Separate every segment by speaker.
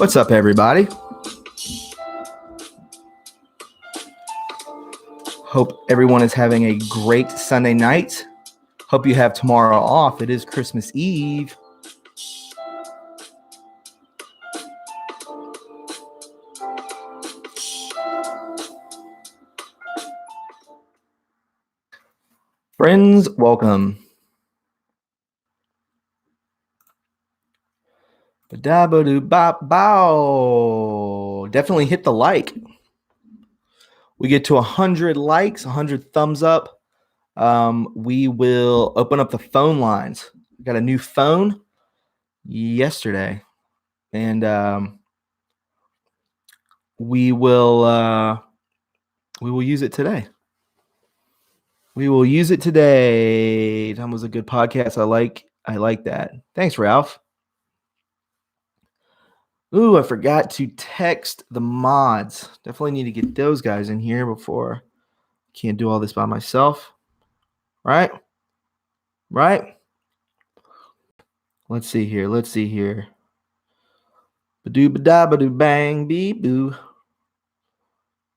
Speaker 1: What's up, everybody? Hope everyone is having a great Sunday night. Hope you have tomorrow off. It is Christmas Eve. Friends, welcome. Ba-da-ba-doo-bop-bow. Definitely hit the like. We get to 100 likes, 100 thumbs up. We will open up the phone lines. We got a new phone yesterday, and we will use it today. We will use it today. That was a good podcast. I like that. Thanks, Ralph. Ooh, I forgot to text the mods. Definitely need to get those guys in here before. Can't do all this by myself. Right? Let's see here. Ba-doo ba-da ba-doo bang bee boo.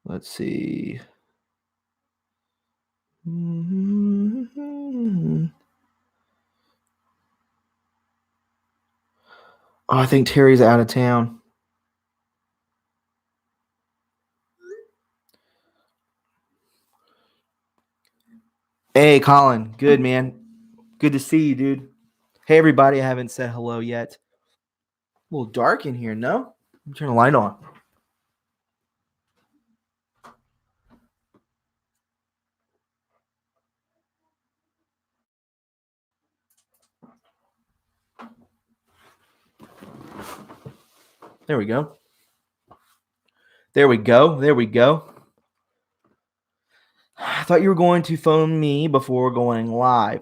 Speaker 1: Let's see. Oh, I think Terry's out of town. Hey, Colin. Good, man. Good to see you, dude. Hey, everybody. I haven't said hello yet. A little dark in here, no? Let me turn the light on. There we go. I thought you were going to phone me before going live.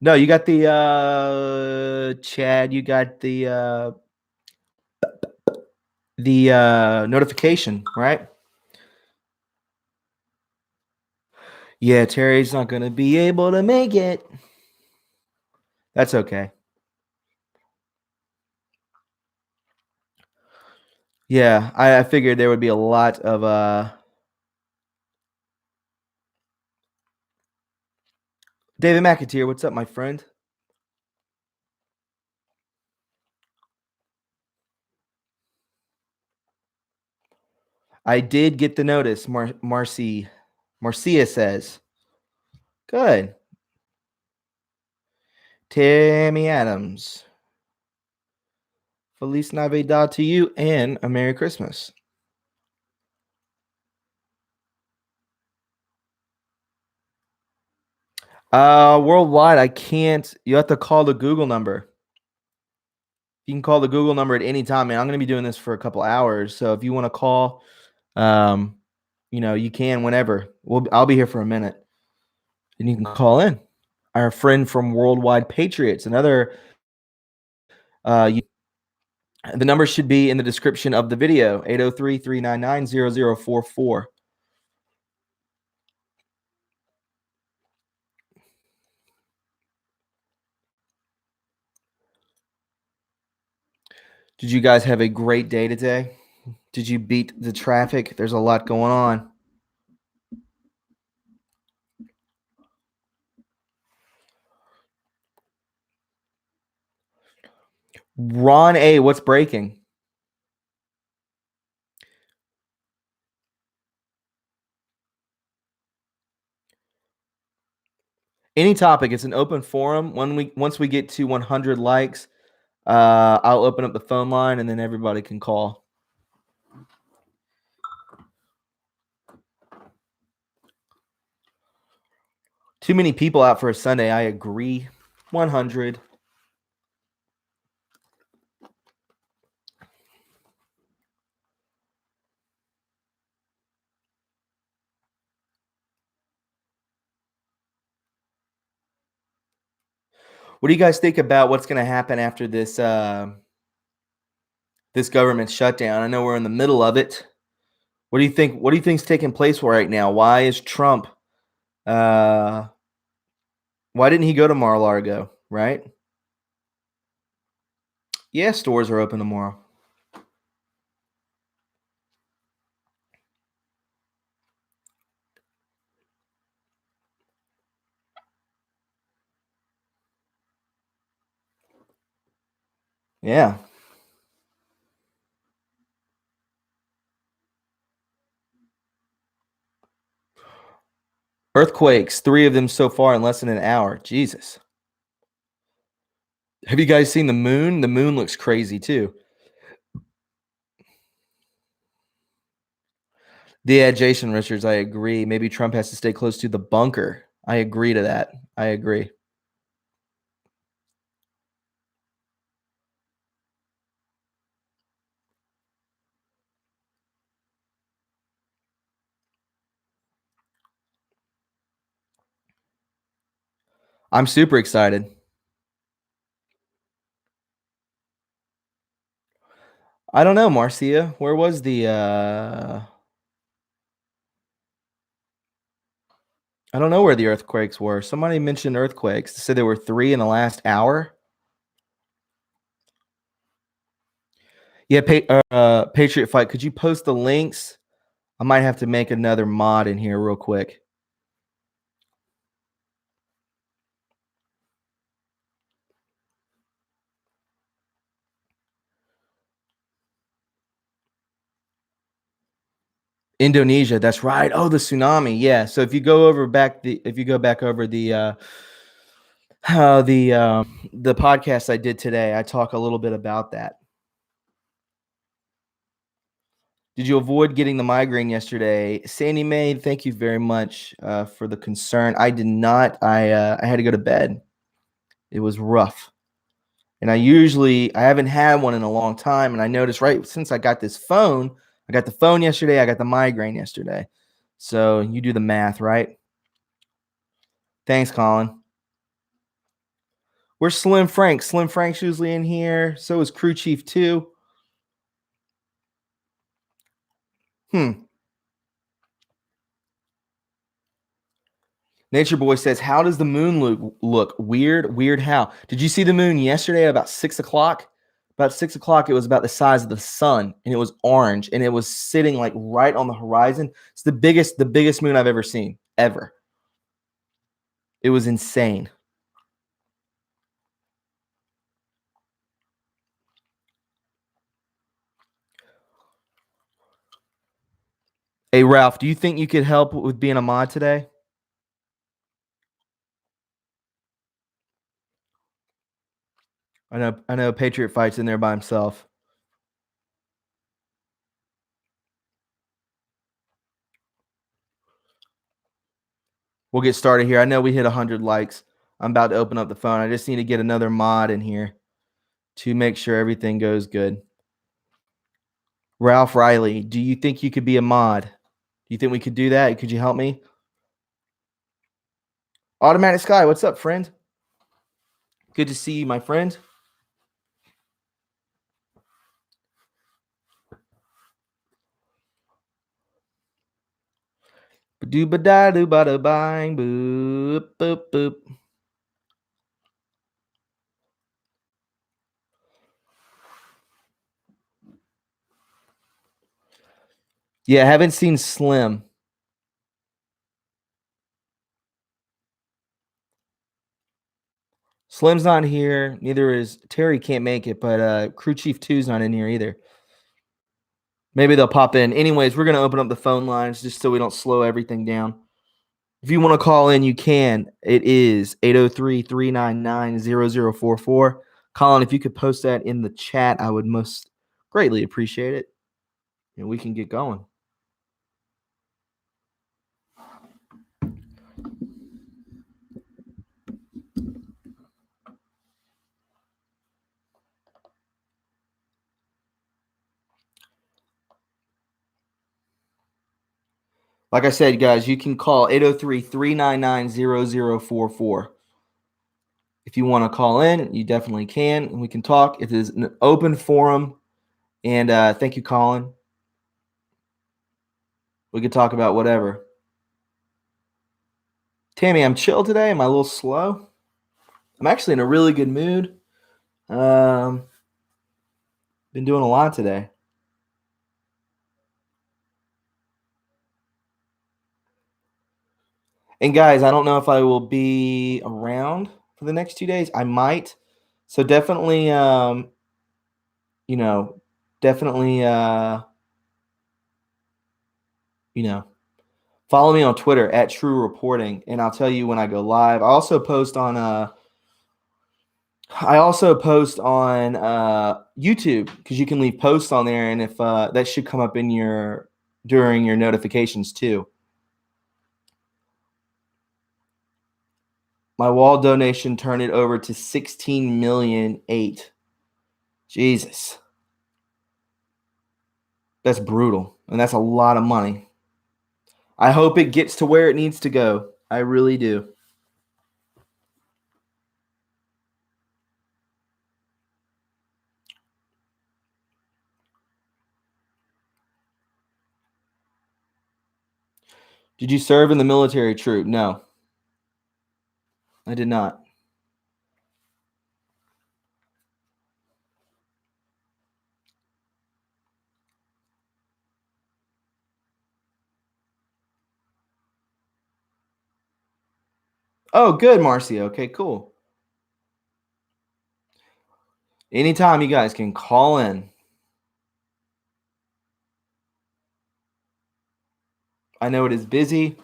Speaker 1: No, you got the Chad, you got the notification, right? Yeah, Terry's not going to be able to make it. That's okay. Yeah, I figured there would be a lot of David McAteer, what's up, my friend? I did get the notice, Marcia says. Good. Tammy Adams. Feliz Navidad to you and a Merry Christmas. Worldwide, I can't. You have to call the Google number. You can call the Google number at any time, man. I'm going to be doing this for a couple hours, so if you want to call, you can whenever. I'll be here for a minute, and you can call in. Our friend from Worldwide Patriots, another. The number should be in the description of the video. 803-399-0044. Did you guys have a great day today? Did you beat the traffic? There's a lot going on. Ron A, what's breaking? Any topic. It's an open forum. Once we get to 100 likes, I'll open up the phone line and then everybody can call. Too many people out for a Sunday. I agree. 100. What do you guys think about what's going to happen after this this government shutdown? I know we're in the middle of it. What do you think? What do you think's taking place right now? Why is Trump? Why didn't he go to Mar-a-Lago? Right? Yeah, stores are open tomorrow. Yeah. Earthquakes, 3 of them so far in less than an hour. Jesus. Have you guys seen the moon? The moon looks crazy too. Yeah, Jason Richards, I agree. Maybe Trump has to stay close to the bunker. I agree to that. I agree. I'm super excited. I don't know, Marcia. Where was the I don't know where the earthquakes were. Somebody mentioned earthquakes. They said there were 3 in the last hour. Yeah, Patriot Fight. Could you post the links? I might have to make another mod in here real quick. Indonesia, that's right. Oh, the tsunami. Yeah. So if you go back over the podcast I did today, I talk a little bit about that. Did you avoid getting the migraine yesterday? Sandy Mae, thank you very much for the concern. I did not. I had to go to bed. It was rough. And I haven't had one in a long time. And I noticed right since I got this phone, I got the phone yesterday, I got the migraine yesterday. So you do the math, right? Thanks, Colin. Where's Slim Frank? Slim Frank's usually in here. So is Crew Chief too. Nature Boy says, "How does the moon look? Weird, weird. How did you see the moon yesterday at about 6 o'clock? About 6 o'clock, it was about the size of the sun, and it was orange, and it was sitting like right on the horizon. It's the biggest moon I've ever seen, ever. It was insane." Hey, Ralph, do you think you could help with being a mod today? I know. Patriot Fight's in there by himself. We'll get started here. I know we hit 100 likes. I'm about to open up the phone. I just need to get another mod in here to make sure everything goes good. Ralph Riley, do you think you could be a mod? Do you think we could do that? Could you help me? Automatic Sky, what's up, friend? Good to see you, my friend. Ba-doo-ba-da-doo-ba-da-bang, boop, boop, boop. Yeah, I haven't seen Slim. Slim's not here. Neither is Terry. Can't make it, but Crew Chief 2's not in here either. Maybe they'll pop in. Anyways, we're gonna open up the phone lines just so we don't slow everything down. If you want to call in, you can. It is 803-399-0044. Colin, if you could post that in the chat, I would most greatly appreciate it. And we can get going. Like I said, guys, you can call 803-399-0044. If you want to call in, you definitely can, and we can talk. It is an open forum. And thank you, Colin. We could talk about whatever. Tammy, I'm chill today. Am I a little slow? I'm actually in a really good mood. Been doing a lot today. And guys, I don't know if I will be around for the next 2 days. I might. So definitely, you know, definitely, follow me on Twitter at True Reporting, and I'll tell you when I go live. I also post on YouTube, because you can leave posts on there, and if that should come up in during your notifications too. My wall donation turned it over to 16,000,008. Jesus. That's brutal. And that's a lot of money. I hope it gets to where it needs to go. I really do. Did you serve in the military troop? No, I did not. Oh, good, Marcio. Okay, cool. Anytime you guys can call in. I know it is busy.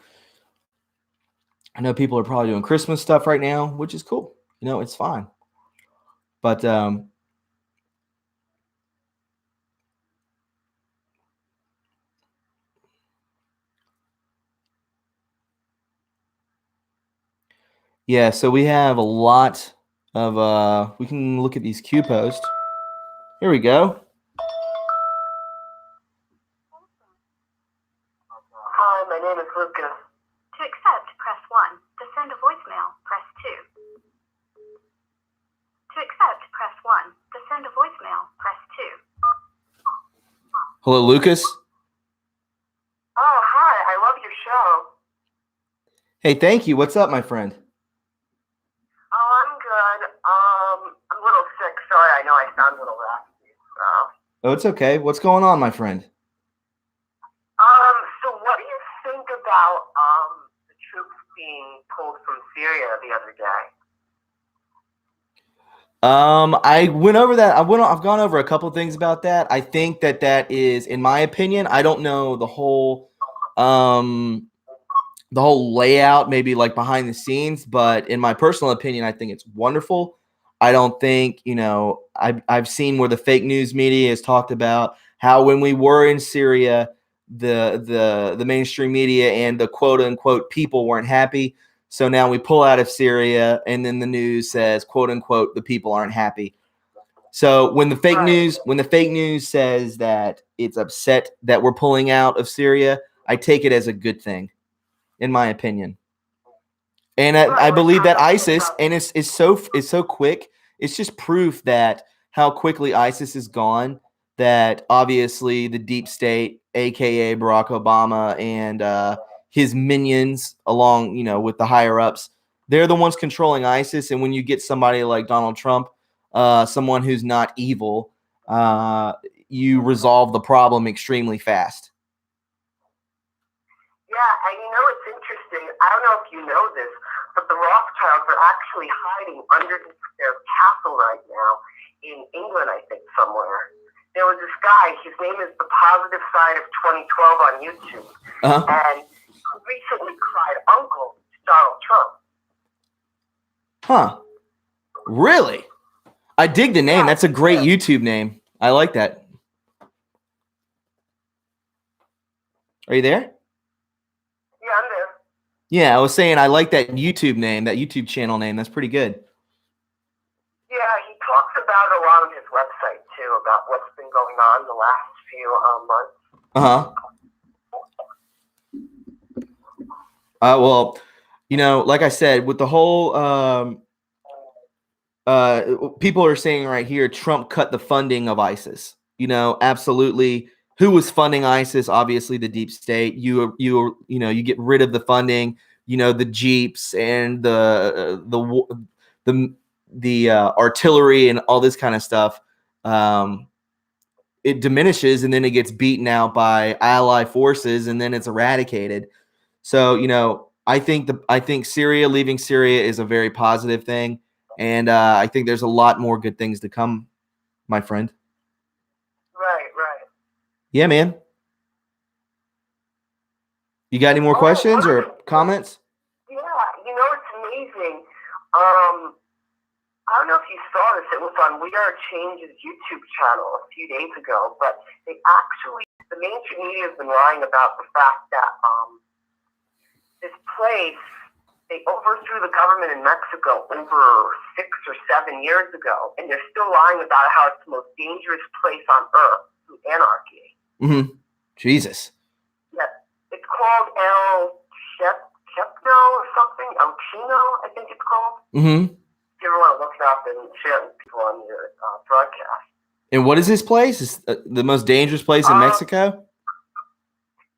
Speaker 1: I know people are probably doing Christmas stuff right now, which is cool. It's fine. But yeah, so we have a lot of we can look at these Q posts. Here we go.
Speaker 2: Hi, my name is Lucas. To accept, press 1. To send a voicemail, press 2. To accept, press 1. To send a voicemail, press 2.
Speaker 1: Hello, Lucas.
Speaker 2: Oh, hi. I love your show.
Speaker 1: Hey, thank you. What's up, my friend?
Speaker 2: Oh, I'm good. I'm a little sick. Sorry, I know I sound a little raspy.
Speaker 1: Oh, it's okay. What's going on, my friend?
Speaker 2: So what do you think about the troops being pulled from Syria the other day?
Speaker 1: I went over that. I've gone over a couple of things about that. I think that is, in my opinion, I don't know the whole layout, maybe like behind the scenes, but in my personal opinion, I think it's wonderful. I don't think, I've seen where the fake news media has talked about how when we were in Syria, the mainstream media and the quote unquote people weren't happy. So now we pull out of Syria, and then the news says, quote unquote, the people aren't happy. So when the fake news says that it's upset that we're pulling out of Syria, I take it as a good thing, in my opinion. And I believe that ISIS, and it's so quick. It's just proof that how quickly ISIS is gone. That obviously the deep state, aka Barack Obama, and his minions, along with the higher ups, they're the ones controlling ISIS. And when you get somebody like Donald Trump, someone who's not evil, you resolve the problem extremely fast.
Speaker 2: Yeah, and it's interesting. I don't know if you know this, but the Rothschilds are actually hiding underneath their castle right now in England, I think, somewhere. There was this guy, his name is The Positive Side of 2012 on YouTube, and he recently cried uncle to Donald Trump.
Speaker 1: Huh. Really? I dig the name. That's a great YouTube name. I like that. Are you there?
Speaker 2: Yeah, I'm there.
Speaker 1: Yeah, I was saying I like that YouTube name, that YouTube channel name. That's pretty good.
Speaker 2: Yeah, he talks about a lot on his website, too, about what's been going on the last few months.
Speaker 1: Well, like I said, with the whole people are saying right here, Trump cut the funding of ISIS. Absolutely. Who was funding ISIS? Obviously, the deep state. You get rid of the funding. The jeeps and the artillery and all this kind of stuff. it diminishes and then it gets beaten out by ally forces and then it's eradicated. So, I think leaving Syria is a very positive thing. And I think there's a lot more good things to come, my friend.
Speaker 2: Right.
Speaker 1: Yeah, man. You got any more questions or comments?
Speaker 2: Yeah, it's amazing. I don't know if you saw this. It was on We Are Change's YouTube channel a few days ago, but the mainstream media has been lying about the fact that this place, they overthrew the government in Mexico over 6 or 7 years ago, and they're still lying about how it's the most dangerous place on earth through anarchy.
Speaker 1: Mm-hmm. Jesus.
Speaker 2: Yeah, it's called El Chepno or something. El Chino, I think it's called.
Speaker 1: Mm-hmm.
Speaker 2: If you ever want to look it up and share it with people on your broadcast.
Speaker 1: And what is this place? Is the most dangerous place in Mexico?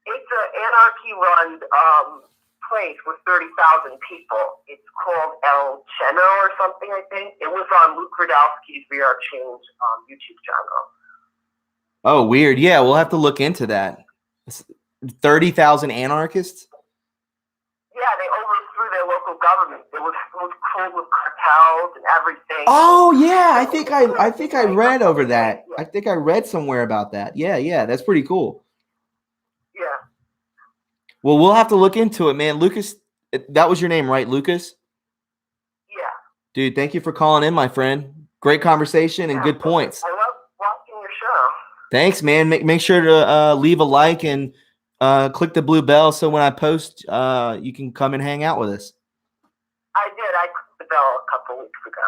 Speaker 2: It's an anarchy-run place with 30,000 people. It's called El Cheno or something, I think. It was on Luke Radowski's We Are Change YouTube channel.
Speaker 1: Oh, weird. Yeah, we'll have to look into that. 30,000 anarchists?
Speaker 2: Yeah, they overthrew their local government. It was filled with cartels and everything.
Speaker 1: Oh yeah, I think I read over that. I think I read somewhere about that. Yeah, that's pretty cool.
Speaker 2: Yeah.
Speaker 1: Well, we'll have to look into it, man. Lucas, that was your name, right, Lucas?
Speaker 2: Yeah.
Speaker 1: Dude, thank you for calling in, my friend. Great conversation and good points.
Speaker 2: I love watching your show.
Speaker 1: Thanks, man. Make sure to leave a like and click the blue bell so when I post, you can come and hang out with us.
Speaker 2: I did. I clicked the bell a couple weeks ago.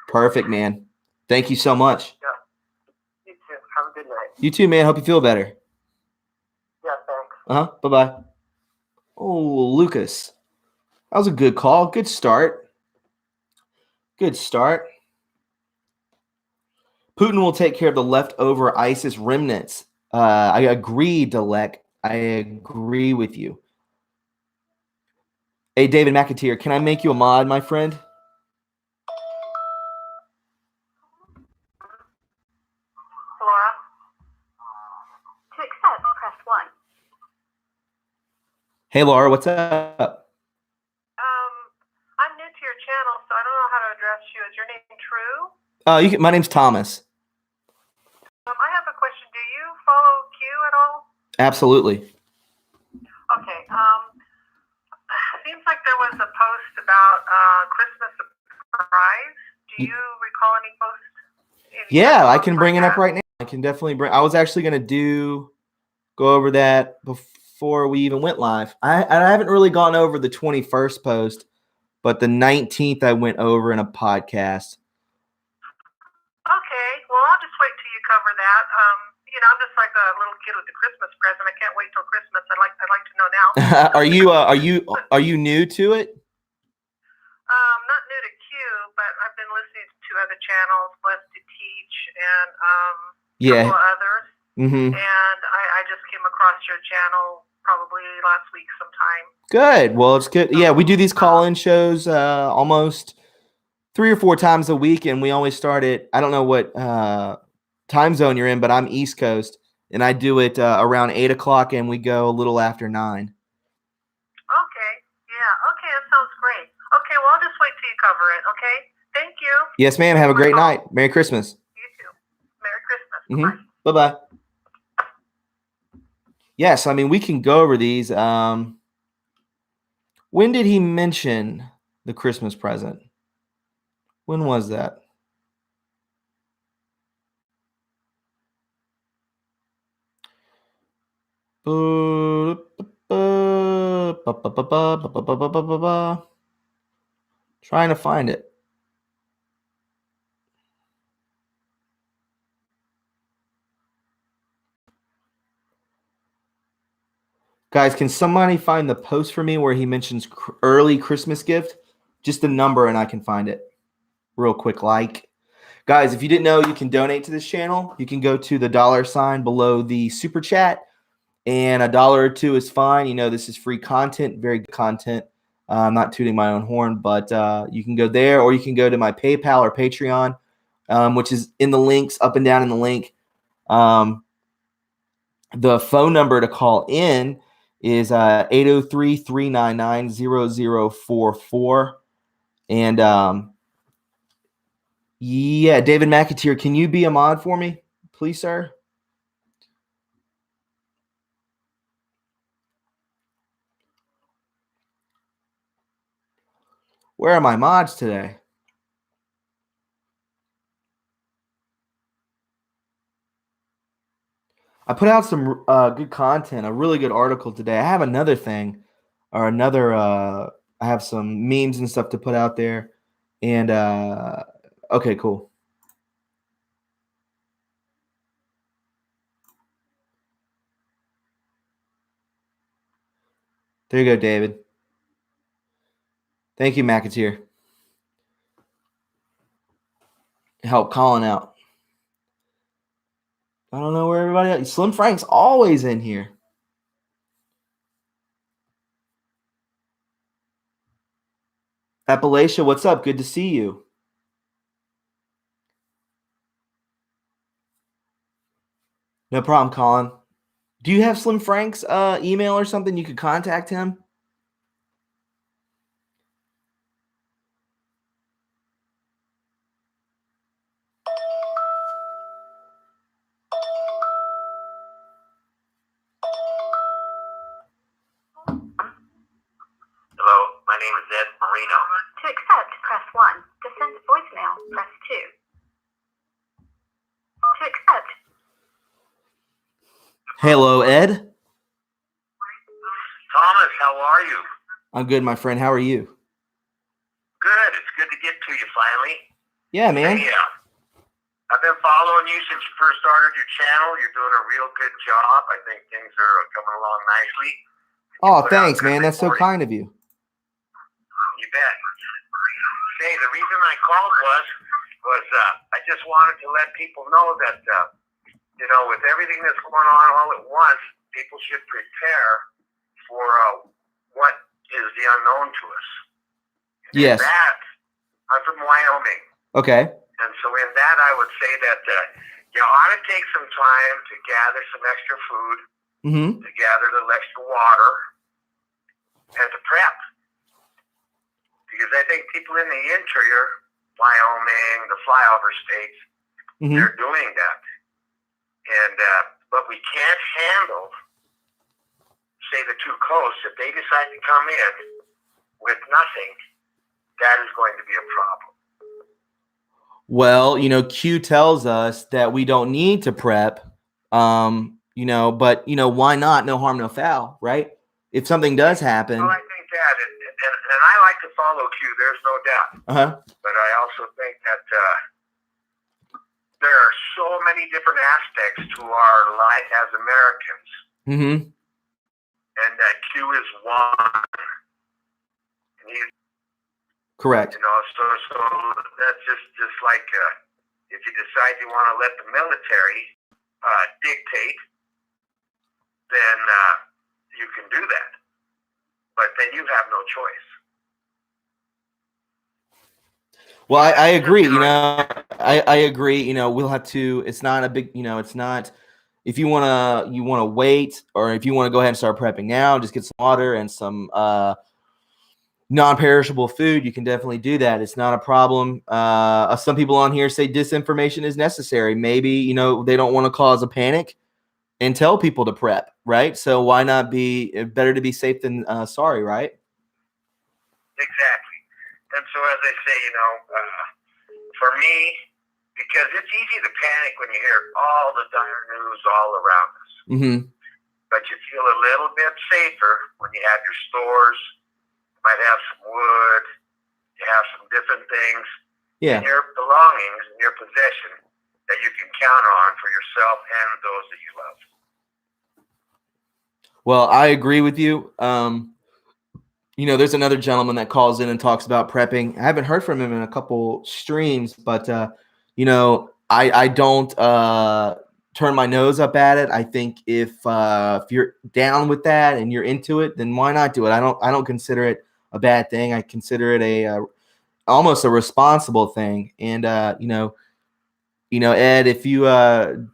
Speaker 1: Perfect, man. Thank you so much.
Speaker 2: Yeah. You too. Have a good night.
Speaker 1: You too, man. Hope you feel better.
Speaker 2: Yeah, thanks.
Speaker 1: Bye-bye. Oh, Lucas. That was a good call. Good start. Putin will take care of the leftover ISIS remnants. I agree, Delek. I agree with you. Hey, David McAteer, can I make you a mod, my friend?
Speaker 3: Laura. To accept, press 1.
Speaker 1: Hey, Laura, what's up?
Speaker 3: I'm new to your channel, so I don't know how to address you. Is your name True?
Speaker 1: My name's Thomas.
Speaker 3: I have a question. Do you follow Q at all?
Speaker 1: Absolutely.
Speaker 3: Okay. Seems like there was a post about Christmas surprise. Do you recall any post?
Speaker 1: Yeah, I can bring it up right now. I can definitely I was actually going to go over that before we even went live. I haven't really gone over the 21st post, but the 19th I went over in a podcast.
Speaker 3: Okay. Well, I'll just wait till you cover that. I'm just like a little kid with the Christmas present. I can't wait till Christmas. I'd like to know now.
Speaker 1: Are you new to it?
Speaker 3: Not new to Q, but I've been listening to other channels, Blessed to Teach, and a couple of others.
Speaker 1: Mm-hmm.
Speaker 3: And I just came across your channel probably last week sometime.
Speaker 1: Good. Well, it's good. Yeah, we do these call-in shows almost 3 or 4 times a week, and we always start at, I don't know what time zone you're in, but I'm East Coast, and I do it around 8 o'clock, and we go a little after 9.
Speaker 3: Okay. Yeah. Okay. That sounds great. Okay. Well, I'll just wait till you cover it. Okay. Thank you.
Speaker 1: Yes, ma'am. Have a great night. Merry Christmas.
Speaker 3: You too. Merry Christmas.
Speaker 1: Mm-hmm. Bye-bye. Yes, I mean, we can go over these. When did he mention the Christmas present? When was that? Trying to find it. Guys, can somebody find the post for me where he mentions early Christmas gift? Just the number and I can find it. Real quick like. Guys, if you didn't know, you can donate to this channel. You can go to the $ below the super chat. And $1 or $2 is fine. You know, this is free content, very good content. I'm not tooting my own horn, but you can go there or you can go to my PayPal or Patreon, which is in the links, up and down in the link. The phone number to call in is 803-399-0044. And yeah, David McAteer, can you be a mod for me, please, sir? Where are my mods today? I put out some good content, a really good article today. I have another thing or another I have some memes and stuff to put out there. And okay, cool. There you go, David. Thank you, McAteer. Help Colin out. I don't know where everybody else. Slim Frank's always in here. Appalachia, what's up? Good to see you. No problem, Colin. Do you have Slim Frank's email or something you could contact him?
Speaker 4: Hello, my name is Ed Marino.
Speaker 5: To accept, press 1. To send voicemail, press 2. To accept.
Speaker 1: Hello, Ed.
Speaker 4: Thomas, how are you?
Speaker 1: I'm good, my friend. How are you?
Speaker 4: Good. It's good to get to you finally.
Speaker 1: Yeah, man.
Speaker 4: Yeah. I've been following you since you first started your channel. You're doing a real good job. I think things are coming along nicely.
Speaker 1: Oh, thanks, man. That's so kind of you.
Speaker 4: You bet. Say, the reason I called was I just wanted to let people know that, with everything that's going on all at once, people should prepare for what is the unknown to us. And
Speaker 1: Yes.
Speaker 4: in that, I'm from Wyoming.
Speaker 1: Okay.
Speaker 4: And so in that, I would say that you ought to take some time to gather some extra food,
Speaker 1: Mm-hmm.
Speaker 4: to gather a little extra water, and to prep. Because I think people in the interior, Wyoming, the flyover states,
Speaker 1: Mm-hmm.
Speaker 4: they're doing that. And but we can't handle, say, the two coasts. If they decide to come in with nothing, that is going to be a problem.
Speaker 1: Well, Q tells us that we don't need to prep, but why not? No harm, no foul, right? If something does happen.
Speaker 4: Well, I think that, and I like to follow Q, there's no doubt.
Speaker 1: Uh-huh.
Speaker 4: But I also think that there are so many different aspects to our life as Americans,
Speaker 1: Mm-hmm.
Speaker 4: and that Q is one. And he's,
Speaker 1: Correct.
Speaker 4: so that's just like if you decide you want to let the military dictate, then you can do that. But then you have no choice.
Speaker 1: Well, I agree. I agree. We'll have to. It's not a big. It's not. If you wanna wait, or if you want to go ahead and start prepping now, just get some water and some non-perishable food. You can definitely do that. It's not a problem. Some people on here say disinformation is necessary. Maybe they don't want to cause a panic and tell people to prep, right? So why not be better to be safe than sorry, right?
Speaker 4: Exactly. And so, as I say, for me, because it's easy to panic when you hear all the dire news all around us.
Speaker 1: Mm-hmm.
Speaker 4: But you feel a little bit safer when you have your stores, you might have some wood, you have some different things
Speaker 1: Yeah.
Speaker 4: in your belongings, in your possession, that you can count on for yourself and those that you love.
Speaker 1: Well, I agree with you. There's another gentleman that calls in and talks about prepping. I haven't heard from him in a couple streams, but I don't turn my nose up at it. I think if you're down with that and you're into it, then why not do it? I don't consider it a bad thing. I consider it almost a responsible thing. And Ed, if you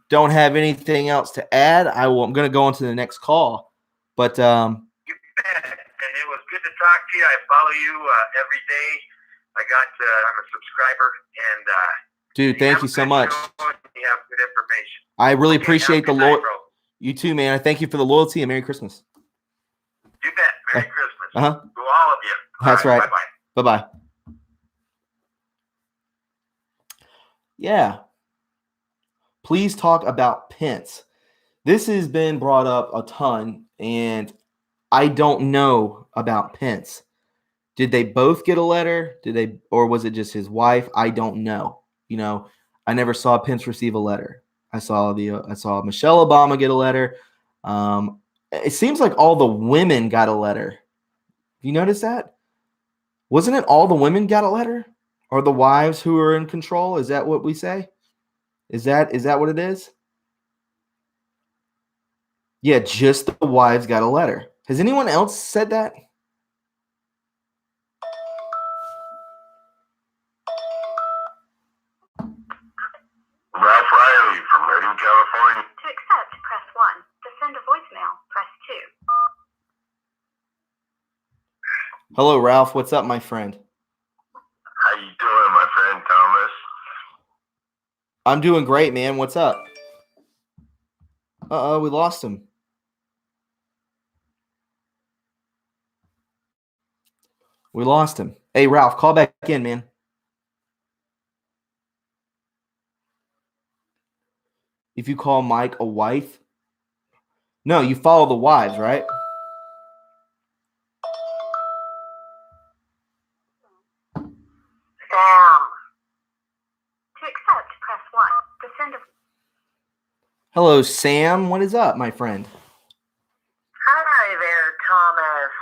Speaker 1: don't have anything else to add, I'm going to go on to the next call. But
Speaker 4: You bet. And it was good to talk to you. I follow you every day. I'm a subscriber, and
Speaker 1: dude, thank you so much.
Speaker 4: You have good information.
Speaker 1: I really
Speaker 4: Okay,
Speaker 1: appreciate the
Speaker 4: have a good night,
Speaker 1: Lord.
Speaker 4: bro.
Speaker 1: You too, man. I thank you for the loyalty and Merry Christmas.
Speaker 4: You bet. Merry Christmas
Speaker 1: Uh-huh.
Speaker 4: to all of you.
Speaker 1: That's
Speaker 4: All
Speaker 1: right.
Speaker 4: Bye-bye.
Speaker 1: Bye-bye. Yeah. Please talk about Pence. This has been brought up a ton, and I don't know about Pence. Did they both get a letter? Or was it just his wife? I don't know. I never saw Pence receive a letter. I saw Michelle Obama get a letter. It seems like all the women got a letter. You notice that? Wasn't it all the women got a letter? Or the wives who are in control? Is that what we say? Is that what it is? Yeah, just the wives got a letter. Has anyone else said that?
Speaker 4: Ralph Riley from Redding, California.
Speaker 5: To accept, press 1. To send a voicemail, press 2.
Speaker 1: Hello, Ralph. What's up, my friend?
Speaker 4: How you doing, my friend Thomas?
Speaker 1: I'm doing great, man. What's up? Uh-oh, we lost him. We lost him. Hey, Ralph, call back in, man. If you call Mike a wife. No, you follow the wives, right?
Speaker 2: Sam.
Speaker 5: To accept, press 1. To send a
Speaker 1: Hello, Sam. What is up, my friend?
Speaker 2: Hi there, Thomas.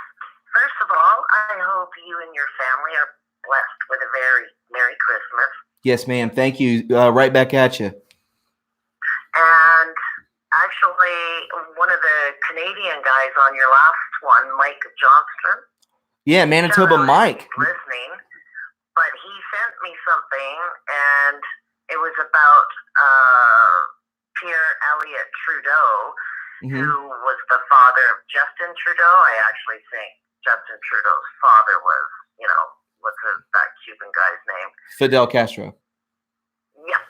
Speaker 2: First of all, I hope you and your family are blessed with a very Merry Christmas.
Speaker 1: Yes, ma'am. Thank you. Right back at you.
Speaker 2: And actually, one of the Canadian guys on your last one, Mike Johnston.
Speaker 1: Yeah, Manitoba Mike.
Speaker 2: He's listening, but he sent me something, and it was about Pierre Elliott Trudeau,
Speaker 1: Mm-hmm.
Speaker 2: who was the father of Justin Trudeau. I actually think Justin Trudeau's father was, that Cuban guy's name?
Speaker 1: Fidel Castro.
Speaker 2: Yeah.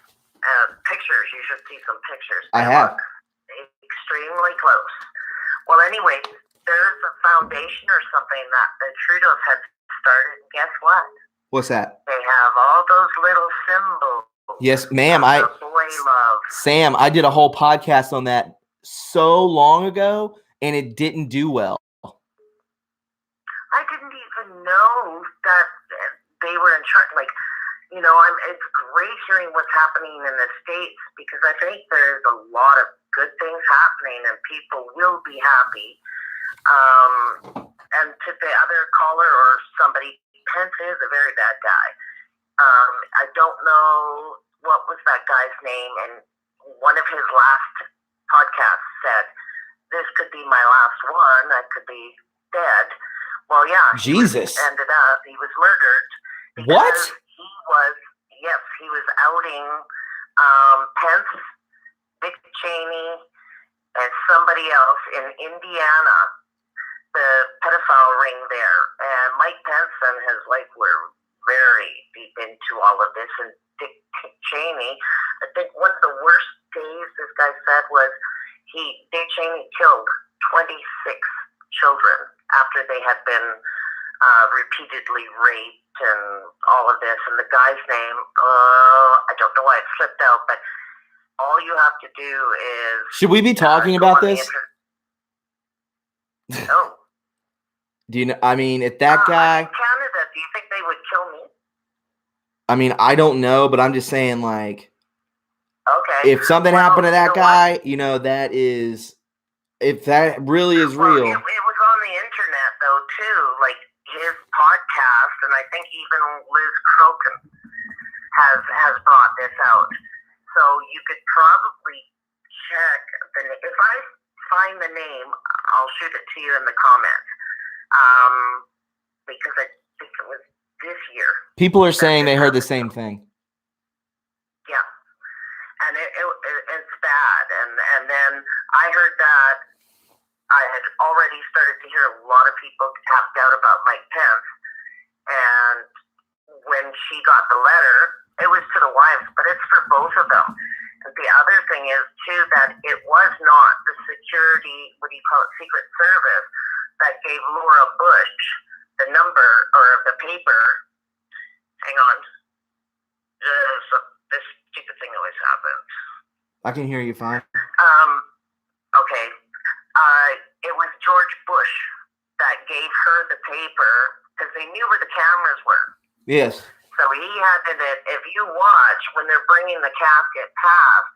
Speaker 2: Pictures. You should see some pictures.
Speaker 1: I
Speaker 2: They
Speaker 1: have.
Speaker 2: look extremely close. Well, anyway, there's a foundation or something that the Trudeaus had started. Guess what?
Speaker 1: What's that?
Speaker 2: They have all those little symbols.
Speaker 1: Yes, ma'am.
Speaker 2: of the boy love.
Speaker 1: Sam, I did a whole podcast on that so long ago, and it didn't do well.
Speaker 2: I didn't even know that they were in charge. It's great hearing what's happening in the States, because I think there's a lot of good things happening and people will be happy. And to the other caller or somebody, Pence is a very bad guy. I don't know what was that guy's name, and one of his last podcasts said, "This could be my last one. I could be dead." Well, yeah.
Speaker 1: Jesus.
Speaker 2: He was murdered.
Speaker 1: What?
Speaker 2: He was outing Pence, Dick Cheney, and somebody else in Indiana, the pedophile ring there. And Mike Pence and his wife were very deep into all of this. And Dick Cheney, I think one of the worst days this guy said was Dick Cheney killed 26 children after they had been repeatedly raped and all of this. And the guy's name, I don't know why it slipped out, but all you have to do is...
Speaker 1: Should we be talking about this?
Speaker 2: No.
Speaker 1: Do you know? I mean, if that guy...
Speaker 2: In Canada, do you think they would kill me?
Speaker 1: I mean, I don't know, but I'm just saying, like...
Speaker 2: Okay.
Speaker 1: If something happened to that guy, that is... If that really is real...
Speaker 2: It was on the internet, though, too. Like, his podcast, and I think even Liz Crokin has brought this out. So you could probably check if I find the name, I'll shoot it to you in the comments. Because I think it was this year.
Speaker 1: People are saying they heard the same thing.
Speaker 2: Yeah. a lot of people tapped out about Mike Pence. And when she got the letter, it was to the wives, but it's for both of them. And the other thing is, too, that it was not the security, what do you call it, Secret Service, that gave Laura Bush the number or the paper. Hang on. So this stupid thing always happens.
Speaker 1: I can hear you fine.
Speaker 2: Okay. It was George Bush that gave her the paper because they knew where the cameras were.
Speaker 1: Yes.
Speaker 2: So he handed it. If you watch when they're bringing the casket past,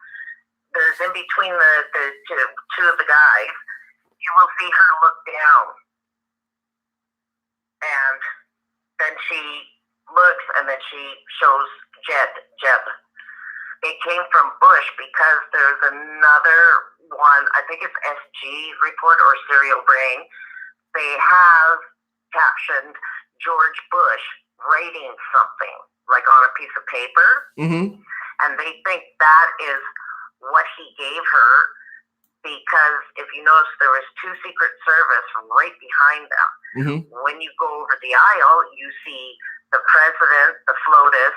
Speaker 2: there's in between the two of the guys, you will see her look down. And then she looks and then she shows Jeb. It came from Bush because there's another one, I think it's SG Report or Serial Brain. They have captioned George Bush writing something, like on a piece of paper.
Speaker 1: Mm-hmm.
Speaker 2: And they think that is what he gave her because if you notice, there was two Secret Service right behind them.
Speaker 1: Mm-hmm.
Speaker 2: When you go over the aisle, you see the president, the FLOTUS,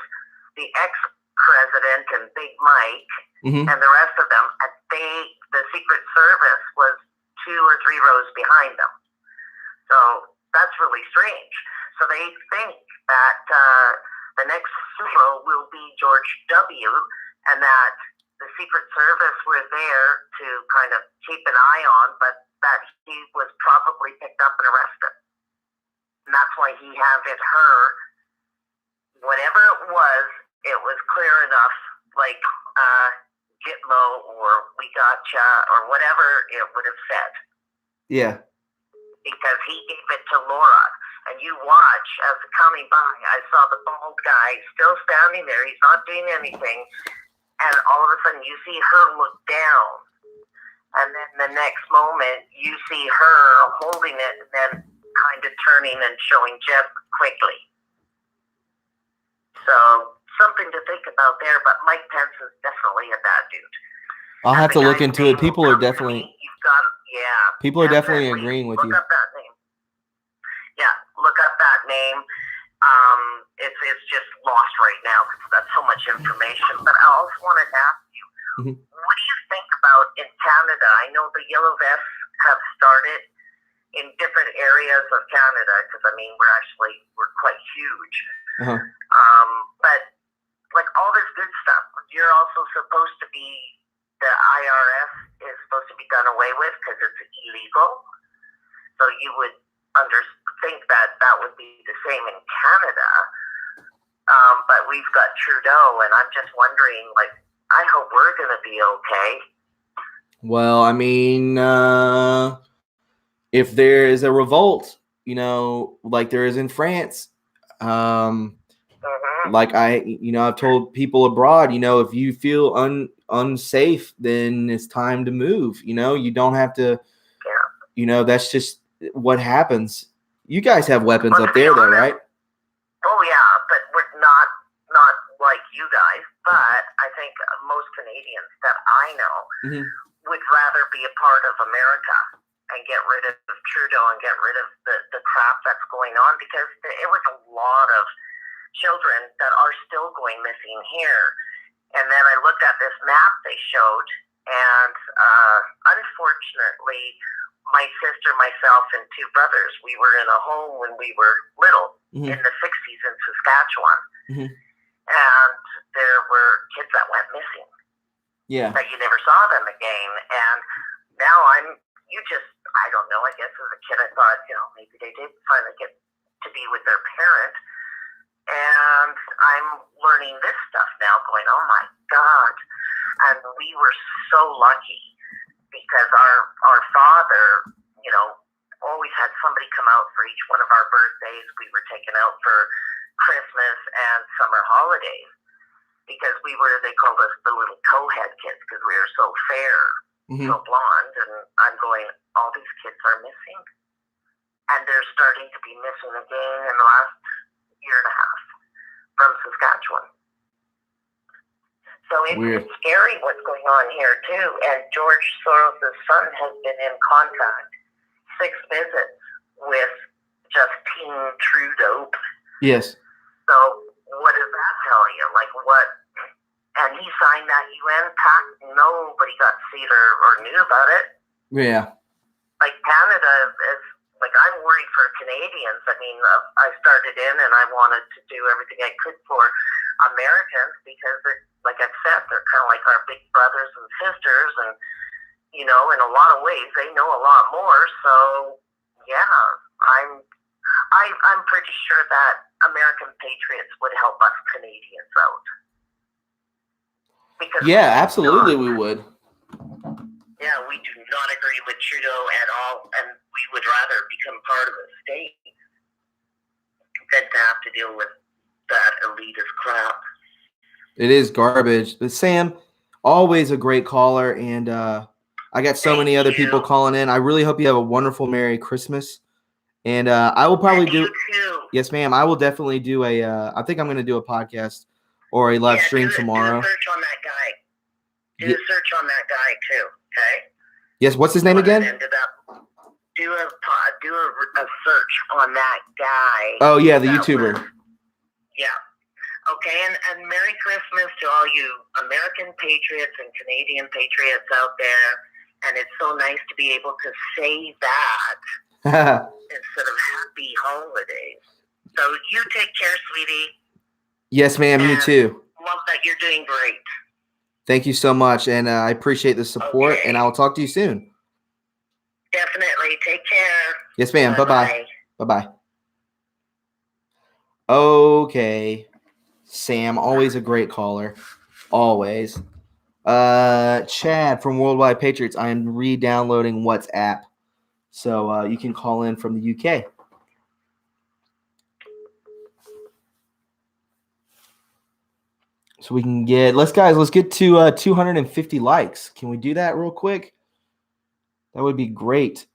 Speaker 2: the ex-president, and Big Mike,
Speaker 1: Mm-hmm.
Speaker 2: and the rest of them. And the Secret Service was 2 or 3 rows behind them. So that's really strange. So they think that the next hero will be George W. and that the Secret Service were there to kind of keep an eye on, but that he was probably picked up and arrested. And that's why he handed her whatever it was clear enough, like get low or we gotcha or whatever it would have said.
Speaker 1: Yeah.
Speaker 2: Because he gave it to Laura. And you watch as coming by, I saw the bald guy still standing there. He's not doing anything. And all of a sudden you see her look down. And then the next moment you see her holding it and then kind of turning and showing Jeb quickly. So something to think about there, but Mike Pence is definitely a bad dude.
Speaker 1: I'll have
Speaker 2: And
Speaker 1: to
Speaker 2: the
Speaker 1: look
Speaker 2: guy's
Speaker 1: into it.
Speaker 2: name
Speaker 1: People
Speaker 2: will
Speaker 1: are
Speaker 2: come to
Speaker 1: definitely
Speaker 2: me. You've got, yeah.
Speaker 1: people are definitely agreeing with you.
Speaker 2: Look up that name. Yeah, look up that name. It's just lost right now because that's so much information. But I also wanted to ask you,
Speaker 1: Mhm.
Speaker 2: what do you think about in Canada? I know the Yellow Vests have started in different areas of Canada because, I mean, we're quite huge.
Speaker 1: Uh-huh.
Speaker 2: But like all this good stuff, you're also supposed to be, the IRS is supposed to be done away with because it's illegal. So you would think that would be the same in Canada. But we've got Trudeau, and I'm just wondering, like, I hope we're going to be okay.
Speaker 1: Well, I mean, if there is a revolt, like there is in France, like I've told people abroad, if you feel unsafe, then it's time to move. You don't have to, that's just what happens. You guys have weapons up there, though, right?
Speaker 2: Oh yeah, but we're not like you guys. But I think most Canadians that I know would rather be a part of America and get rid of Trudeau and get rid of the crap that's going on, because it was a lot of children that are still going missing here. And then I looked at this map they showed, and unfortunately, my sister, myself, and 2 brothers, we were in a home when we were little in the 60s in Saskatchewan. And there were kids that went missing.
Speaker 1: Yeah.
Speaker 2: That you never saw them again. And now I don't know, I guess as a kid I thought, maybe they did finally get to be with their parent. And I'm learning this stuff now going, oh my God. And we were so lucky because our father, always had somebody come out for each one of our birthdays. We were taken out for Christmas and summer holidays because they called us the little co-head kids because we were so fair, so blonde. And I'm going, all these kids are missing. And they're starting to be missing again in the last year and a half from Saskatchewan. So it's scary what's going on here too. And George Soros' son has been in contact 6 visits with Justin Trudeau.
Speaker 1: Yes.
Speaker 2: So what does that tell you? Like what? And he signed that UN pact. Nobody got to see it or knew about it.
Speaker 1: Yeah.
Speaker 2: Like Canada is like I'm worried for Canadians. I mean, I started in and I wanted to do everything I could for Americans because, like I've said, they're kind of like our big brothers and sisters, and you know, in a lot of ways, they know a lot more. So yeah, I'm pretty sure that American patriots would help us Canadians out. Because
Speaker 1: Yeah, absolutely we would.
Speaker 2: yeah, we do not agree with Trudeau at all, and we would rather become part of a state than to have to deal with that elitist crap.
Speaker 1: It is garbage. But Sam, always a great caller, and I got so many other people calling in. I really hope you have a wonderful Merry Christmas. And I will probably do. Yes, ma'am. I will definitely do a. I think I'm going to do a podcast or a live stream tomorrow.
Speaker 2: Do a search on that guy. Do a search on that guy too. Okay.
Speaker 1: Yes. What's his name again?
Speaker 2: Do a search on that guy.
Speaker 1: Oh yeah, the YouTuber.
Speaker 2: Yeah. Okay, and Merry Christmas to all you American patriots and Canadian patriots out there. And it's so nice to be able to say that instead of happy holidays. So you take care, sweetie.
Speaker 1: Yes, ma'am. You too.
Speaker 2: Love that you're doing great.
Speaker 1: Thank you so much, and I appreciate the support.
Speaker 2: Okay.
Speaker 1: And I will talk to you soon.
Speaker 2: Definitely. Take care.
Speaker 1: Yes, ma'am. Bye bye. Bye bye. Okay. Sam, always a great caller. Always. Chad from Worldwide Patriots. I am re-downloading WhatsApp. So you can call in from the UK. So we can get, let's get to 250 likes. Can we do that real quick? That would be great.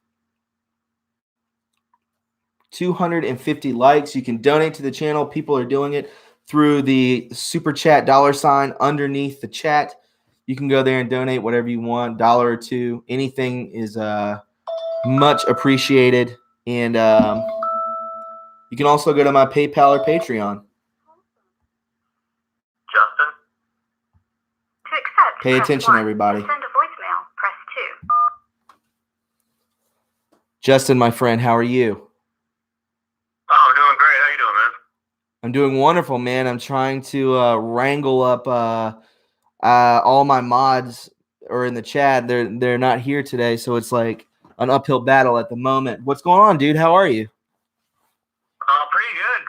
Speaker 1: 250 likes. You can donate to the channel. People are doing it through the super chat $ underneath the chat. You can go there and donate whatever you want, $1 or $2. Anything is much appreciated. And you can also go to my PayPal or Patreon.
Speaker 2: Justin?
Speaker 5: To accept,
Speaker 1: Pay
Speaker 5: press
Speaker 1: attention,
Speaker 5: 1.
Speaker 1: everybody.
Speaker 5: To send a voicemail, press 2.
Speaker 1: Justin, my friend, how are you?
Speaker 4: Oh, I'm doing great. How you doing, man?
Speaker 1: I'm doing wonderful, man. I'm trying to wrangle up all my mods are in the chat. They're not here today, so it's like an uphill battle at the moment. What's going on, dude? How are you?
Speaker 4: Pretty good.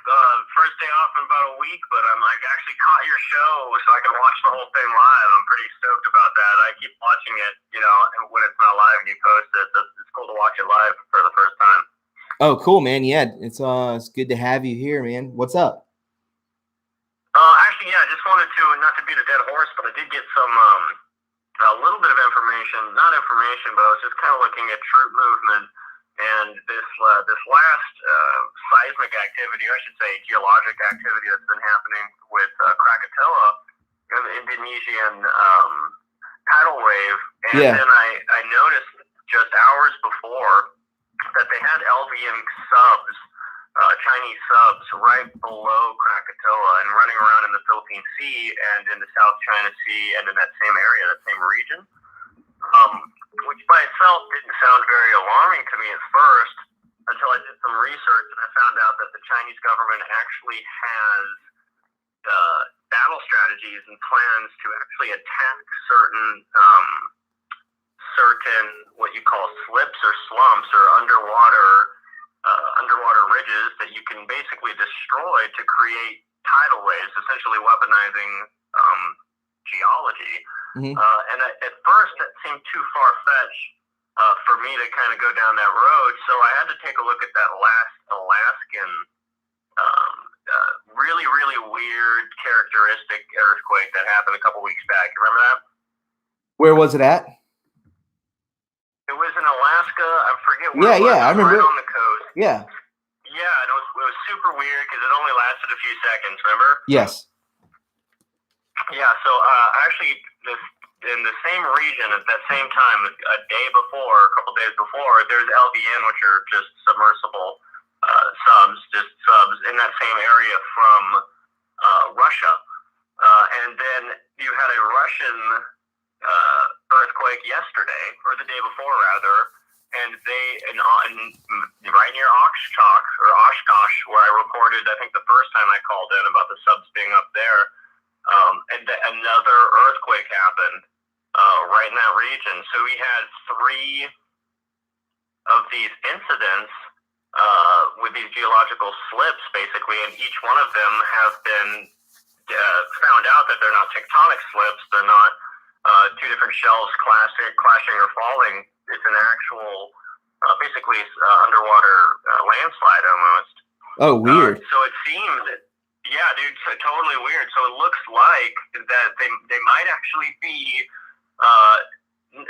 Speaker 4: First day off in about a week, but I'm like actually caught your show so I can watch the whole thing live. I'm pretty stoked about that. I keep watching it, you know, and when it's not live and you post it, it's cool to watch it live for the first time.
Speaker 1: Oh, cool, man. Yeah, it's good to have you here, man. What's up?
Speaker 4: Actually, yeah, I just wanted to, not to beat a dead horse, but I did get some, a little bit of information, not information, but I was just kind of looking at troop movement and this last seismic activity, or I should say geologic activity that's been happening with Krakatoa, an Indonesian tidal wave. And
Speaker 1: Yeah.
Speaker 4: then I noticed just hours before that they had LVM subs, Chinese subs, right below Krakatoa and running around in the Philippine Sea and in the South China Sea and in that same area, that same region, which by itself didn't sound very alarming to me at first until I did some research and I found out that the Chinese government actually has battle strategies and plans to actually attack certain what you call slips or slumps or underwater ridges that you can basically destroy to create tidal waves, essentially weaponizing geology.
Speaker 1: Mm-hmm.
Speaker 4: And at first that seemed too far-fetched for me to kind of go down that road, so I had to take a look at that last Alaskan really, really weird characteristic earthquake that happened a couple weeks back. You remember that?
Speaker 1: Where was it at?
Speaker 4: It was in Alaska. I forget where.
Speaker 1: Yeah, I remember.
Speaker 4: Right on the coast.
Speaker 1: Yeah.
Speaker 4: Yeah, and it was super weird because it only lasted a few seconds. Remember?
Speaker 1: Yes.
Speaker 4: Yeah. So actually, in the same region at that same time, a day before, a couple days before, there's LVN, which are just submersible subs in that same area from Russia. And then you had a Russian earthquake yesterday, or the day before rather, and they right near Oshkosh, where I reported, I think the first time I called in about the subs being up there, and another earthquake happened right in that region. So we had 3 of these incidents with these geological slips, basically, and each one of them have been found out that they're not tectonic slips. They're not 2 different shelves clashing or falling. It's an actual, basically, underwater landslide almost.
Speaker 1: Oh, weird.
Speaker 4: So it seems, yeah, dude, totally weird. So it looks like that they might actually be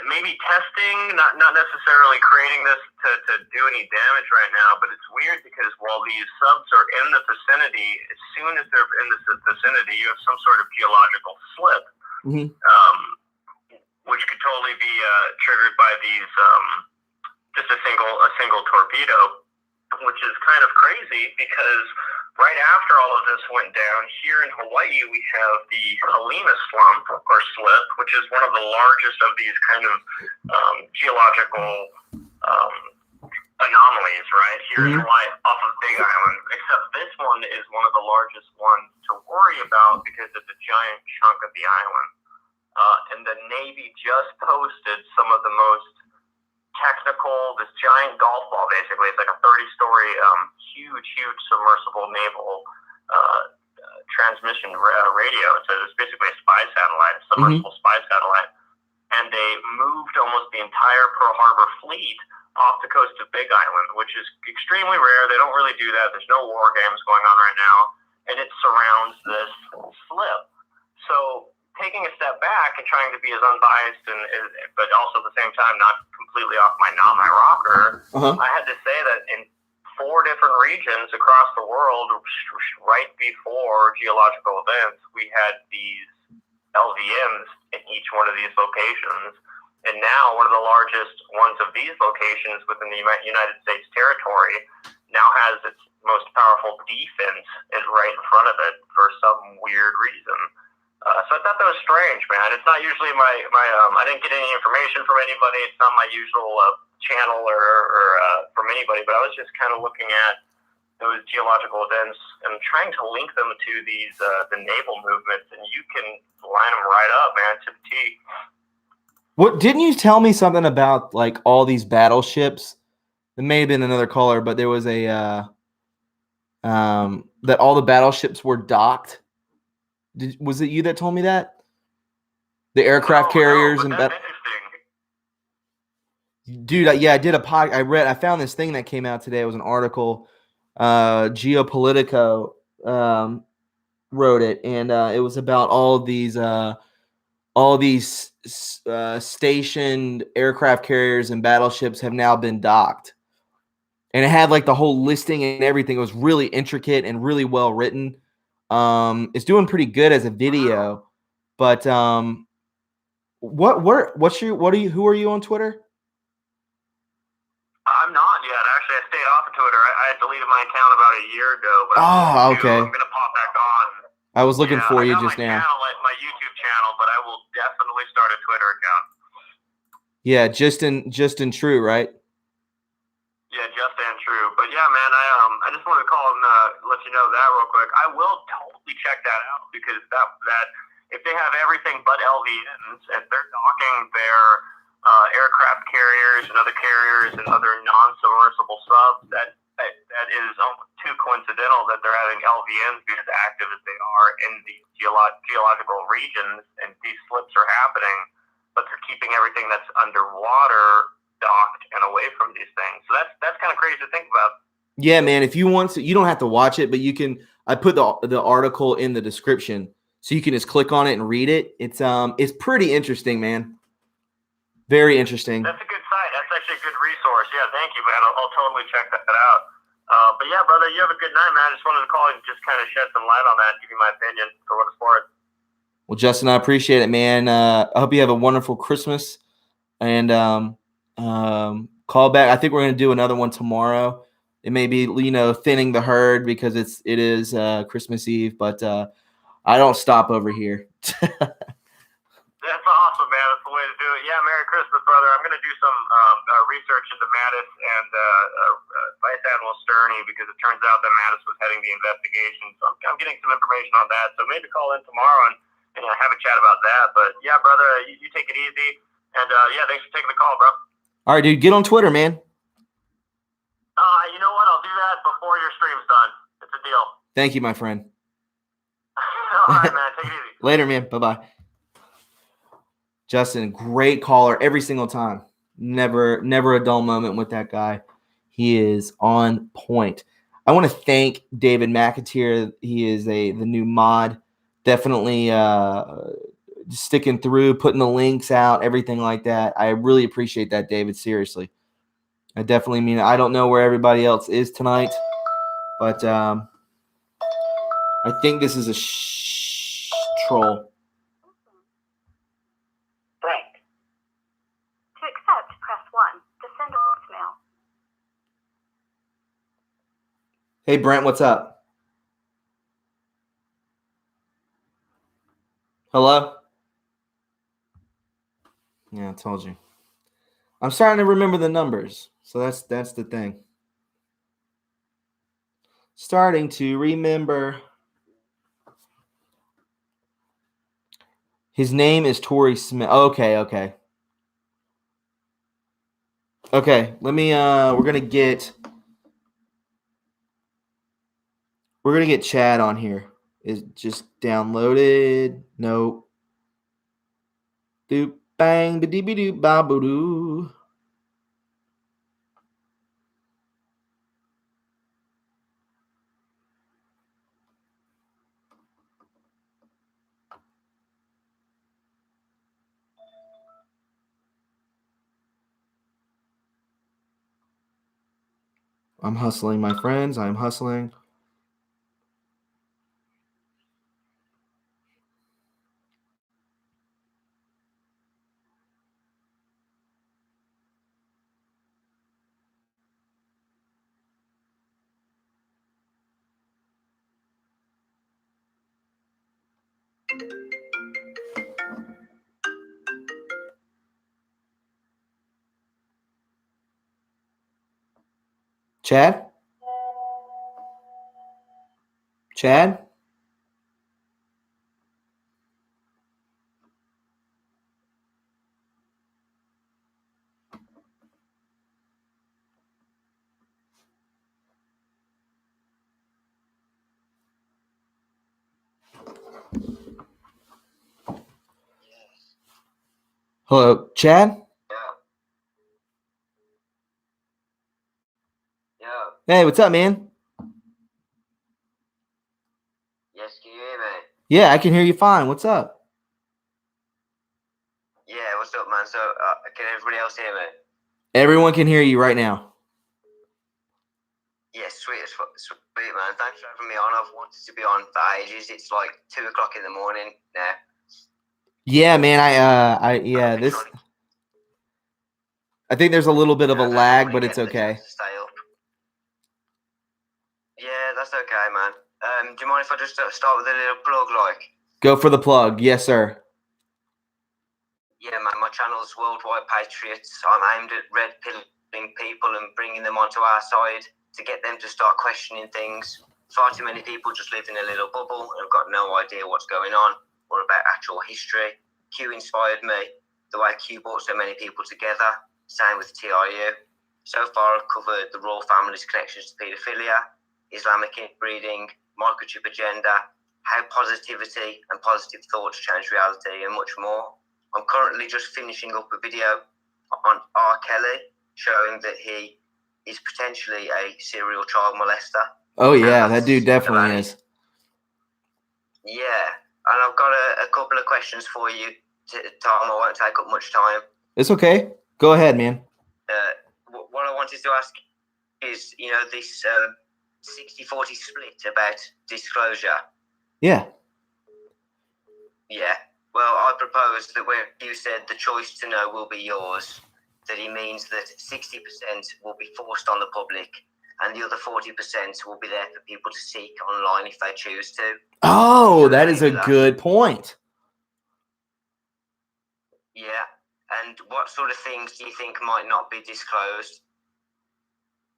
Speaker 4: maybe testing, not necessarily creating this to do any damage right now, but it's weird because while these subs are in the vicinity, as soon as they're in the vicinity, you have some sort of geological slip.
Speaker 1: Mm-hmm.
Speaker 4: Which could totally be triggered by these just a single torpedo, which is kind of crazy because right after all of this went down here in Hawaii, we have the Halima slump or slip, which is one of the largest of these kind of geological anomalies, right here in Hawaii off of Big Island. Except this one is one of the largest ones to worry about because it's a giant chunk of the island. And the Navy just posted some of the most technical, this giant golf ball, basically. It's like a 30-story, huge submersible naval transmission radio. So it's basically a spy satellite, a submersible spy satellite. And they moved almost the entire Pearl Harbor fleet off the coast of Big Island, which is extremely rare. They don't really do that. There's no war games going on right now. And it surrounds this slip. So taking a step back and trying to be as unbiased but also at the same time not completely off my rocker, I had to say that in 4 different regions across the world, right before geological events, we had these LVMs in each one of these locations. And now one of the largest ones of these locations within the United States territory now has its most powerful defense is right in front of it for some weird reason. So I thought that was strange, man. It's not usually my I didn't get any information from anybody. It's not my usual channel or from anybody, but I was just kind of looking at those geological events and trying to link them to these the naval movements, and you can line them right up, man, to the T.
Speaker 1: What didn't you tell me something about like all these battleships? It may have been another caller, but there was a that all the battleships were docked. Was it you that told me that? The aircraft carriers and
Speaker 4: that's interesting.
Speaker 1: Dude, I did a pod. I found this thing that came out today. It was an article. Geopolitico wrote it, and it was about all these stationed aircraft carriers and battleships have now been docked. And it had like the whole listing and everything. It was really intricate and really well written. It's doing pretty good as a video, but who are you on Twitter?
Speaker 4: I'm not yet. Actually, I stayed off of Twitter. I had deleted my account about a year ago. But
Speaker 1: okay.
Speaker 4: I'm gonna pop back on.
Speaker 1: I was looking for you just now.
Speaker 4: My YouTube channel, but I will definitely start a Twitter account.
Speaker 1: Yeah, Justin True, right?
Speaker 4: Yeah, just and true. But yeah, man, I just wanted to call and let you know that real quick. I will totally check that out because that if they have everything but LVNs, if they're docking their aircraft carriers and other carriers and other non-submersible subs, that is almost too coincidental that they're having LVNs be as active as they are in the geological regions, and these slips are happening, but they're keeping everything that's underwater docked and away from these things. So that's kind of crazy to think about.
Speaker 1: Yeah, man. If you want to, you don't have to watch it, but you can. I put the article in the description, so you can just click on it and read it. It's pretty interesting, man. Very interesting.
Speaker 4: That's a good site. That's actually a good resource. Yeah, thank you, man. I'll totally check that out. But yeah, brother, you have a good night, man. I just wanted to call and just kind of shed some light on that and give you my opinion for what it's worth.
Speaker 1: Well, Justin, I appreciate it, man. I hope you have a wonderful Christmas. And call back. I think we're going to do another one tomorrow. It may be, thinning the herd because it is Christmas Eve, but I don't stop over here.
Speaker 4: That's awesome, man. That's the way to do it. Yeah, Merry Christmas, brother. I'm going to do some research into Mattis and Vice Admiral Sterney because it turns out that Mattis was heading the investigation. So I'm getting some information on that. So maybe call in tomorrow and have a chat about that. But yeah, brother, you take it easy. And yeah, thanks for taking the call, bro.
Speaker 1: All right, dude. Get on Twitter, man.
Speaker 4: You know what? I'll do that before your stream's done. It's a deal.
Speaker 1: Thank you, my friend.
Speaker 4: All right, man. Take it easy.
Speaker 1: Later, man. Bye-bye. Justin, great caller every single time. Never a dull moment with that guy. He is on point. I want to thank David McAteer. He is the new mod. Definitely sticking through, putting the links out, everything like that. I really appreciate that, David. Seriously. I definitely mean it. I don't know where everybody else is tonight, but I think this is a troll.
Speaker 5: To accept, press 1. To send a voicemail.
Speaker 1: Hey, Brent, what's up? Hello? Yeah, I told you. I'm starting to remember the numbers, so that's the thing. Starting to remember. His name is Torrey Smith. Okay. Okay, let me we're gonna get Chad on here. Is just downloaded. Nope. Doop bang ba dee ba doo ba boo doo. I'm hustling, my friends. I'm hustling. Chad? Chad? Hello, Chad?
Speaker 6: Yeah.
Speaker 1: Hey, what's up, man?
Speaker 6: Yes, can you hear me?
Speaker 1: Yeah, I can hear you fine. What's up?
Speaker 6: Yeah, what's up, man? So, can everybody else hear me?
Speaker 1: Everyone can hear you right now.
Speaker 6: Yeah, sweet, man. Thanks for having me on. I've wanted to be on for ages. It's like 2 o'clock in the morning now.
Speaker 1: Yeah, man. I think there's a little bit of a lag, but it's okay.
Speaker 6: Stay up. Yeah, that's okay, man. Do you mind if I just start with a little plug, like?
Speaker 1: Go for the plug. Yes, sir.
Speaker 6: Yeah, man, my channel's Worldwide Patriots. I'm aimed at red pilling people and bringing them onto our side to get them to start questioning things. Far too many people just live in a little bubble and have got no idea what's going on or about actual history. Q inspired me, the way Q brought so many people together. Same with TRU. So far, I've covered the royal family's connections to paedophilia, Islamic inbreeding, microchip agenda, how positivity and positive thoughts change reality, and much more. I'm currently just finishing up a video on R. Kelly, showing that he is potentially a serial child molester.
Speaker 1: Oh, yeah, that dude definitely is.
Speaker 6: Yeah, and I've got a couple of questions for you, Tom. I won't take up much time.
Speaker 1: It's okay. Go ahead, man.
Speaker 6: What I wanted to ask is, this 60-40 split about disclosure.
Speaker 1: Yeah.
Speaker 6: Yeah. Well, I propose that where you said the choice to know will be yours, that he means that 60% will be forced on the public and the other 40% will be there for people to seek online if they choose to.
Speaker 1: Oh, that is a good point.
Speaker 6: Yeah. And what sort of things do you think might not be disclosed?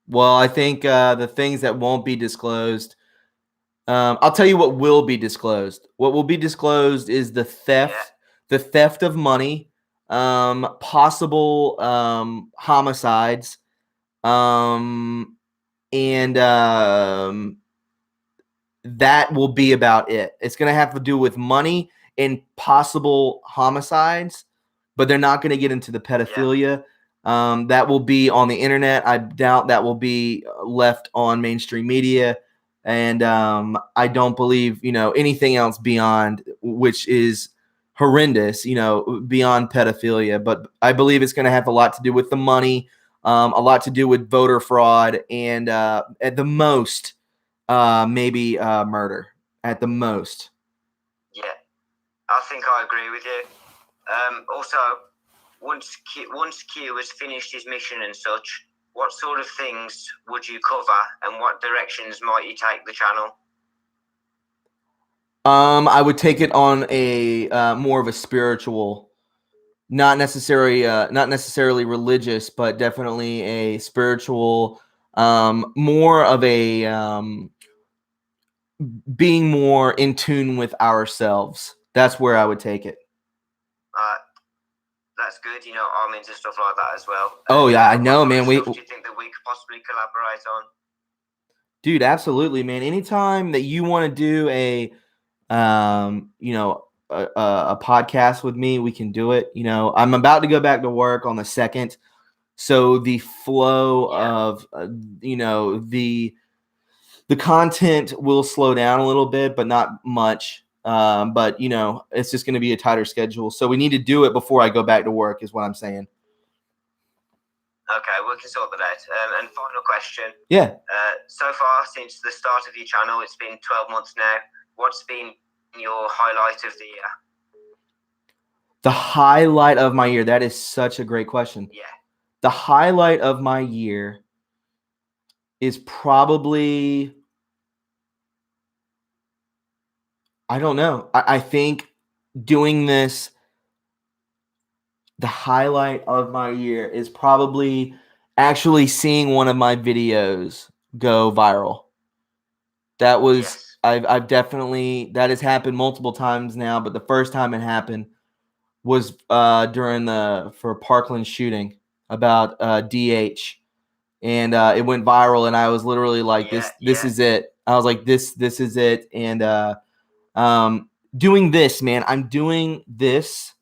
Speaker 1: Well, I think the things that won't be disclosed, I'll tell you what will be disclosed. What will be disclosed is the theft of money, possible homicides, and that will be about it. It's going to have to do with money and possible homicides, but they're not going to get into the pedophilia. That will be on the internet. I doubt that will be left on mainstream media. And I don't believe, anything else beyond, which is horrendous, beyond pedophilia. But I believe it's going to have a lot to do with the money, a lot to do with voter fraud, and at the most, maybe murder at the most.
Speaker 6: Yeah, I think I agree with you. Also, once Q has finished his mission and such, what sort of things would you cover, and what directions might you take the channel?
Speaker 1: I would take it on a more of a spiritual, not necessarily religious, but definitely a spiritual, more of a being more in tune with ourselves. That's where I would take it.
Speaker 6: That's good. I'm into stuff like that as well.
Speaker 1: Oh yeah, I know, man.
Speaker 6: What do you think that we could possibly collaborate on?
Speaker 1: Dude, absolutely, man. Anytime that you want to do a podcast with me, we can do it. I'm about to go back to work on the 2nd, so the flow of the content will slow down a little bit, but not much. But it's just going to be a tighter schedule, so we need to do it before I go back to work, is what I'm saying.
Speaker 6: Okay, we can sort that out. And final question.
Speaker 1: Yeah.
Speaker 6: So far, since the start of your channel, it's been 12 months now. What's been your highlight of the year?
Speaker 1: The highlight of my year? That is such a great question.
Speaker 6: Yeah.
Speaker 1: The highlight of my year is probably, I don't know. I think doing this, the highlight of my year is probably actually seeing one of my videos go viral. That was,
Speaker 6: Yes.
Speaker 1: I've definitely, that has happened multiple times now, but the first time it happened was during for Parkland shooting about DH, and it went viral, and I was literally like, this is it. I was like, this is it. And doing this, man, I'm doing this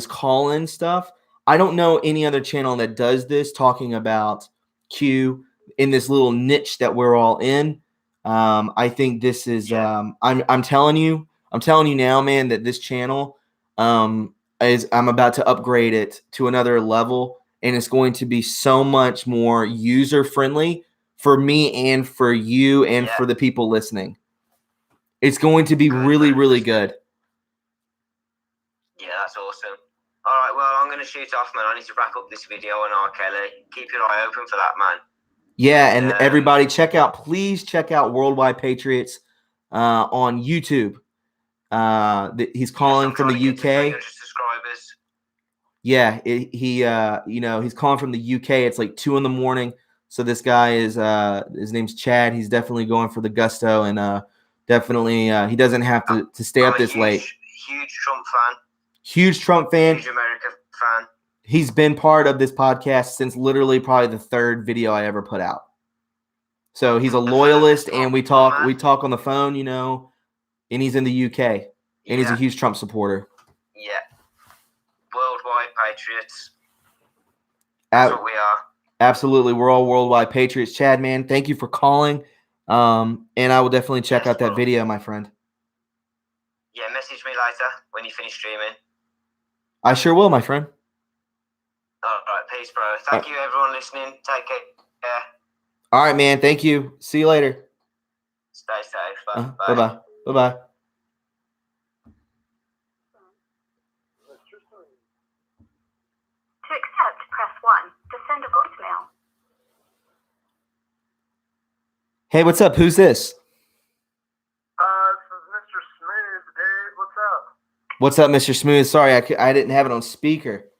Speaker 1: call-in stuff. I don't know any other channel that does this, talking about Q in this little niche that we're all in. I think this is I'm telling you now, man, that this channel I'm about to upgrade it to another level, and it's going to be so much more user friendly for me and for you and for the people listening. It's going to be really, really good.
Speaker 6: Yeah, that's awesome. All right, well, I'm going to shoot off, man. I need to wrap up this video on R. Kelly. Keep your eye open for that, man.
Speaker 1: Yeah, and everybody please check out Worldwide Patriots on YouTube. He's calling from the UK.
Speaker 6: Subscribers.
Speaker 1: Yeah, he's calling from the UK. It's like 2 a.m. So this guy is his name's Chad. He's definitely going for the gusto, and definitely he doesn't have to stay up this late.
Speaker 6: Huge Trump fan.
Speaker 1: Huge Trump fan.
Speaker 6: Huge America fan.
Speaker 1: He's been part of this podcast since literally probably the 3rd video I ever put out. So he's a loyalist, and we talk on the phone, and he's in the UK, and he's a huge Trump supporter.
Speaker 6: Yeah. Worldwide Patriots. That's what we are.
Speaker 1: Absolutely. We're all Worldwide Patriots. Chad, man, thank you for calling. And I will definitely check out that video, my friend.
Speaker 6: Yeah, message me later when you finish streaming.
Speaker 1: I sure will, my friend.
Speaker 6: All right, peace, bro. Thank you, everyone listening. Take care.
Speaker 1: All right, man. Thank you. See you later.
Speaker 6: Stay safe. Bye.
Speaker 1: Bye-bye. Bye-bye.
Speaker 5: To accept, press 1. To send a voicemail.
Speaker 1: Hey, what's up? Who's this?
Speaker 4: This is Mr. Smooth, dude. What's up?
Speaker 1: What's up, Mr. Smooth? Sorry, I didn't have it on speaker.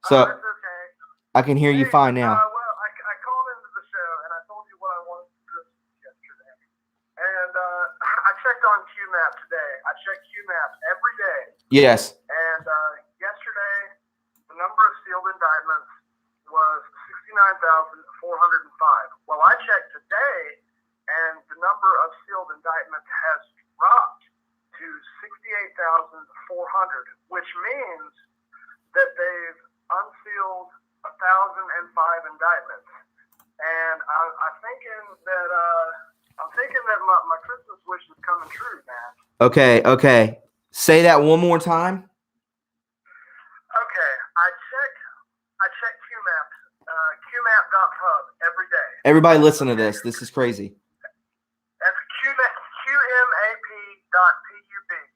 Speaker 1: So
Speaker 4: That's okay.
Speaker 1: I can hear you fine now.
Speaker 4: Well, I called into the show and I told you what I wanted to do yesterday. And I checked on QMAP today. I check QMAP every day.
Speaker 1: Yes.
Speaker 4: And yesterday, the number of sealed indictments was 69,405. Well, I checked today, and the number of sealed indictments has dropped to 68,400, which means that they've unsealed 1,005 indictments. And I'm thinking that my Christmas wish is coming true, man.
Speaker 1: Okay. Say that one more time.
Speaker 4: Okay, I check QMAP, QMAP.pub every day.
Speaker 1: Everybody listen to this. This is crazy.
Speaker 4: That's QMAP.pub.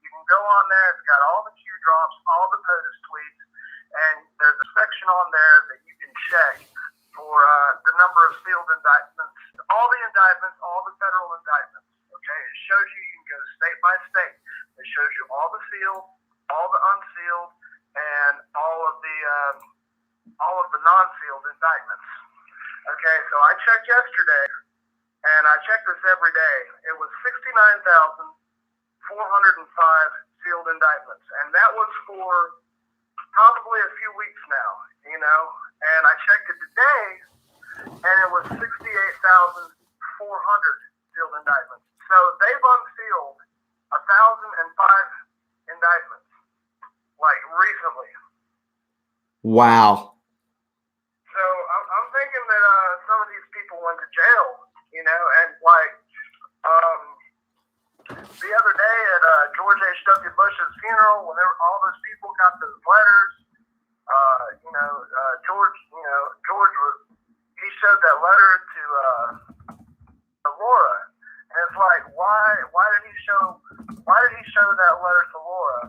Speaker 4: You can go on there. It's got all the Q drops, all the POTUS tweets, and there's a section on there that you can check for the number of sealed indictments, all the indictments, all the federal indictments. Okay, it shows you can go state by state. It shows you all the sealed, all the unsealed, and all of the non-sealed indictments. Okay, so I checked yesterday, and I check this every day. It was 69,405 sealed indictments, and that was for probably a few weeks now, you know. And I checked it today, and it was 68,400 sealed indictments. So they've unsealed 1,005 indictments, like recently.
Speaker 1: Wow.
Speaker 4: So I'm thinking that some of these people went to jail, you know, and like the other day at George H.W. Bush's funeral, when all those people got those letters, he showed that letter to Laura, and it's like, why did he show that letter to Laura?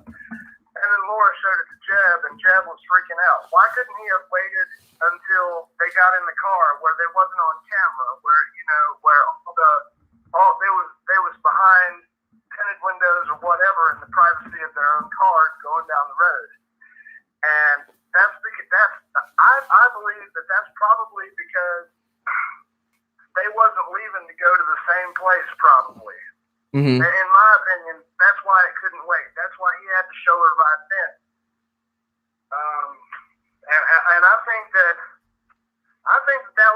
Speaker 4: And then Laura showed it to Jeb, and Jeb was freaking out. Why couldn't he have waited until they got in the car where they wasn't on camera, where they was behind tinted windows or whatever in the privacy of their own cars going down the road? And I believe that's probably because they wasn't leaving to go to the same place, probably.
Speaker 1: Mm-hmm.
Speaker 4: In my opinion, that's why it couldn't wait. That's why he had to show her right then. And I think that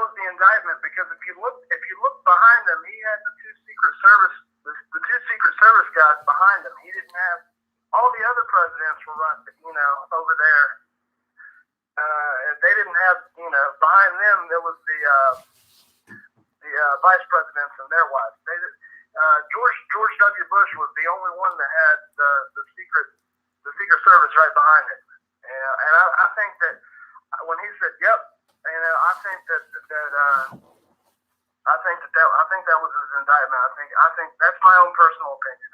Speaker 4: was the indictment, because if you look behind him, he had the two Secret Service guys behind him. He didn't have all the other presidents were running, over there. They didn't have, behind them there was the vice presidents and their wives. George W. Bush was the only one that had the Secret Service right behind it. And I think that when he said, "Yep," I think that was his indictment. I think that's my own personal opinion.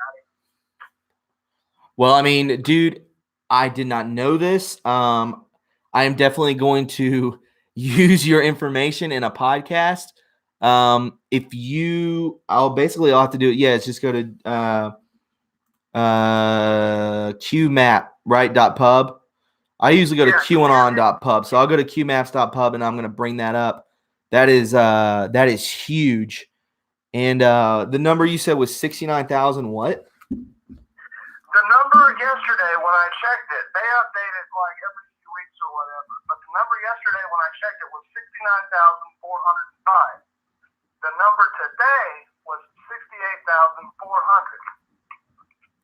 Speaker 1: Well, I mean, dude, I did not know this. I am definitely going to use your information in a podcast. I'll have to do it. Yeah, it's just go to QMAP, right, .pub. I usually go to QAnon.pub, so I'll go to QMaps.pub, and I'm going to bring that up. That is huge. And the number you said was 69,000 what?
Speaker 4: The number yesterday when I checked it, they update it like every few weeks or whatever, but the number yesterday when I checked it was 69,405. The number today was 68,400.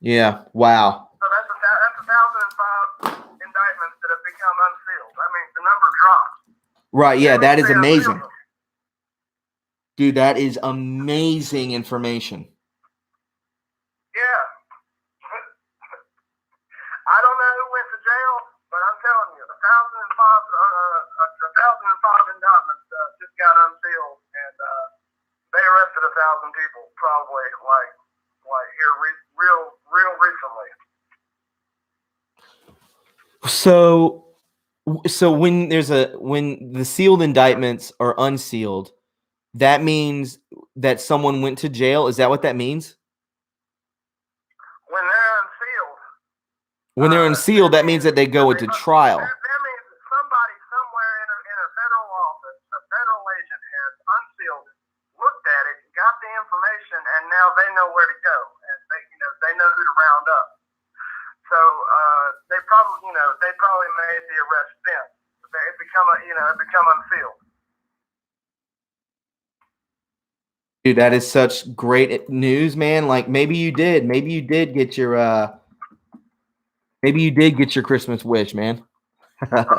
Speaker 1: Yeah, wow.
Speaker 4: So that's 1,005 indictments that have become unsealed. I mean, the number dropped.
Speaker 1: Right, yeah, that is amazing. Dude, that is amazing information.
Speaker 4: Yeah. I don't know who went to jail, but I'm telling you, 1,005 indictments just got unsealed, and they arrested 1,000 people, probably like here real recently.
Speaker 1: So when the sealed indictments are unsealed, that means that someone went to jail. Is that what that means?
Speaker 4: When they're unsealed,
Speaker 1: When they're unsealed, that means that they go into trial.
Speaker 4: that means that somebody somewhere in a federal office, a federal agent has unsealed it, looked at it, got the information, and now they know where to go, and they know who to round up. So they probably made the arrest then. It become unsealed.
Speaker 1: Dude, that is such great news, man. Like maybe you did get your Christmas wish, man.
Speaker 4: Part of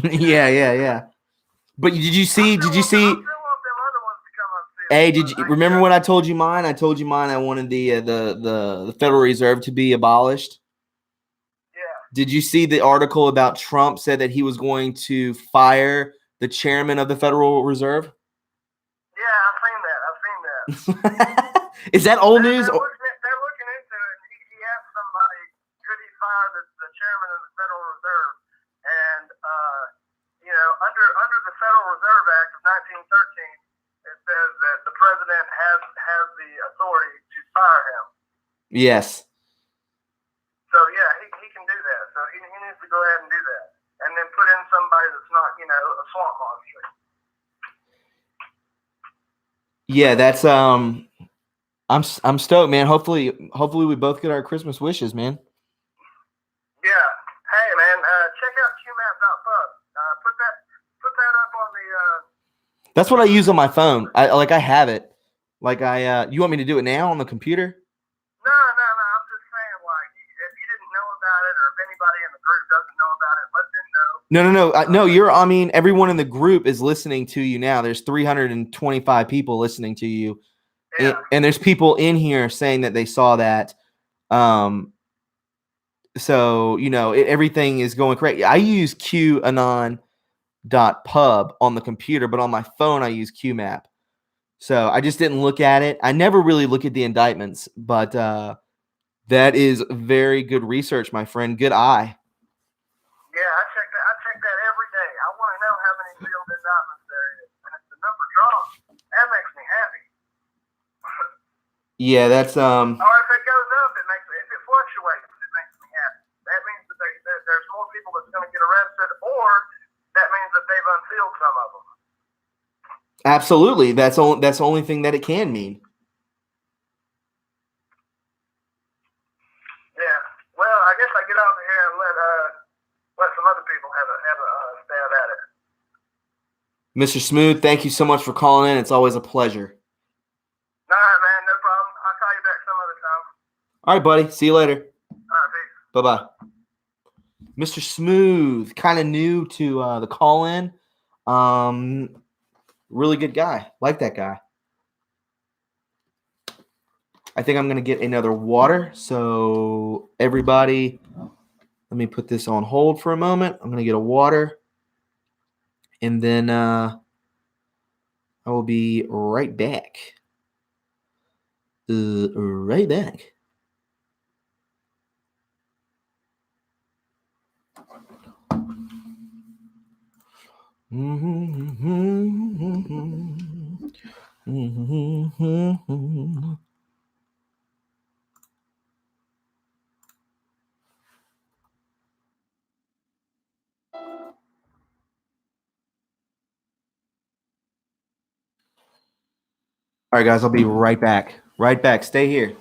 Speaker 4: it.
Speaker 1: Yeah. But did you see?
Speaker 4: I still want them other ones to come unsealed.
Speaker 1: Hey, did you remember when I told you mine? I told you mine. I wanted the Federal Reserve to be abolished.
Speaker 4: Yeah.
Speaker 1: Did you see the article about Trump said that he was going to fire the chairman of the Federal Reserve?
Speaker 4: Yeah, I've seen that.
Speaker 1: Is that old news?
Speaker 4: They're looking into it. He asked somebody, could he fire the chairman of the Federal Reserve? And under the Federal Reserve Act of 1913, it says that the president has the authority to fire him.
Speaker 1: Yes.
Speaker 4: So yeah, he can do that. So he needs to go ahead and do that, and then put in somebody that's not a swamp monster.
Speaker 1: Yeah, that's I'm stoked, man. Hopefully we both get our Christmas wishes, man.
Speaker 4: Yeah. Hey, man. Check out qmap.pub. Put that up on the.
Speaker 1: That's what I use on my phone. I have it. You want me to do it now on the computer?
Speaker 4: No. I'm just saying, like, if you didn't know about it, or if anybody in the group doesn't know about it, let them know.
Speaker 1: No. Everyone in the group is listening to you now. There's 325 people listening to you.
Speaker 4: Yeah.
Speaker 1: And there's people in here saying that they saw that. So, everything is going correct. I use qanon.pub on the computer, but on my phone, I use QMAP. So I just didn't look at it. I never really look at the indictments, but that is very good research, my friend. Good eye.
Speaker 4: Yeah, I check that every day. I want to know how many sealed indictments there is. And if the number drops, that makes me happy.
Speaker 1: Yeah, that's
Speaker 4: Or if it goes up, if it fluctuates, it makes me happy. That means that there's more people that's going to get arrested, or that means that they've unsealed some of them.
Speaker 1: absolutely. That's the only thing that it can mean.
Speaker 4: Yeah. Well, I guess I get off of here and let some other people have a stab at it.
Speaker 1: Mr. Smooth, thank you so much for calling in. It's always a pleasure.
Speaker 4: All right, man. No problem. I'll call you back some other time.
Speaker 1: All right, buddy. See you later.
Speaker 4: All right, peace.
Speaker 1: Bye-bye. Mr. Smooth, kind of new to the call-in. Really good guy. Like that guy. I think I'm going to get another water. So everybody, let me put this on hold for a moment. I'm going to get a water. And then I will be right back. Right back. All right, guys, I'll be right back. Right back. Stay here.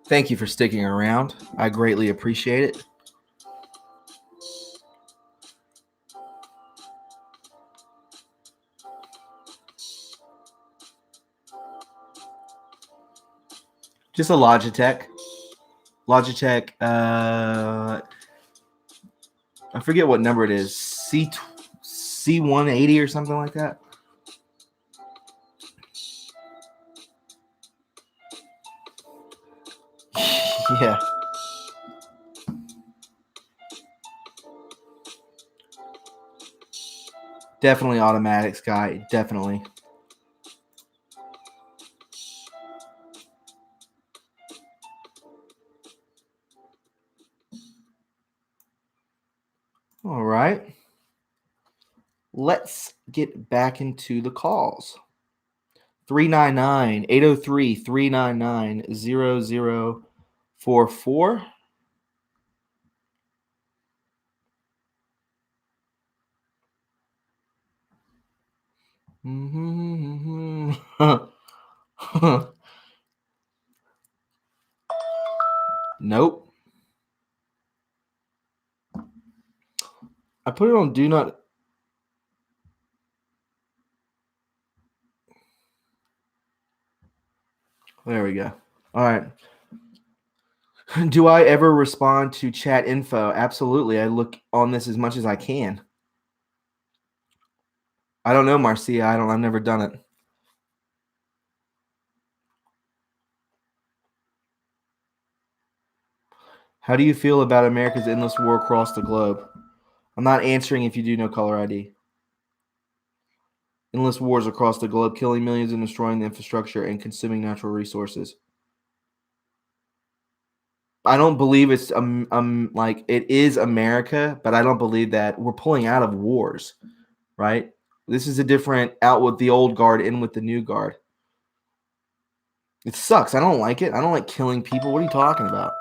Speaker 1: Thank you for sticking around. I greatly appreciate it. Just a Logitech. Logitech. I forget what number it is. C180 or something like that. Yeah. Definitely automatic, Sky. Definitely. All right. Let's get back into the calls. 399-803-399-0044. Nope. I put it on do not. There we go. All right. Do I ever respond to chat info? Absolutely. I look on this as much as I can. I don't know, Marcia. I've never done it. How do you feel about America's endless war across the globe? I'm not answering if you do know caller ID. Endless wars across the globe, killing millions and destroying the infrastructure and consuming natural resources. I don't believe it's like it is America, but I don't believe that we're pulling out of wars, right? This is a different out with the old guard, in with the new guard. It sucks. I don't like it. I don't like killing people. What are you talking about?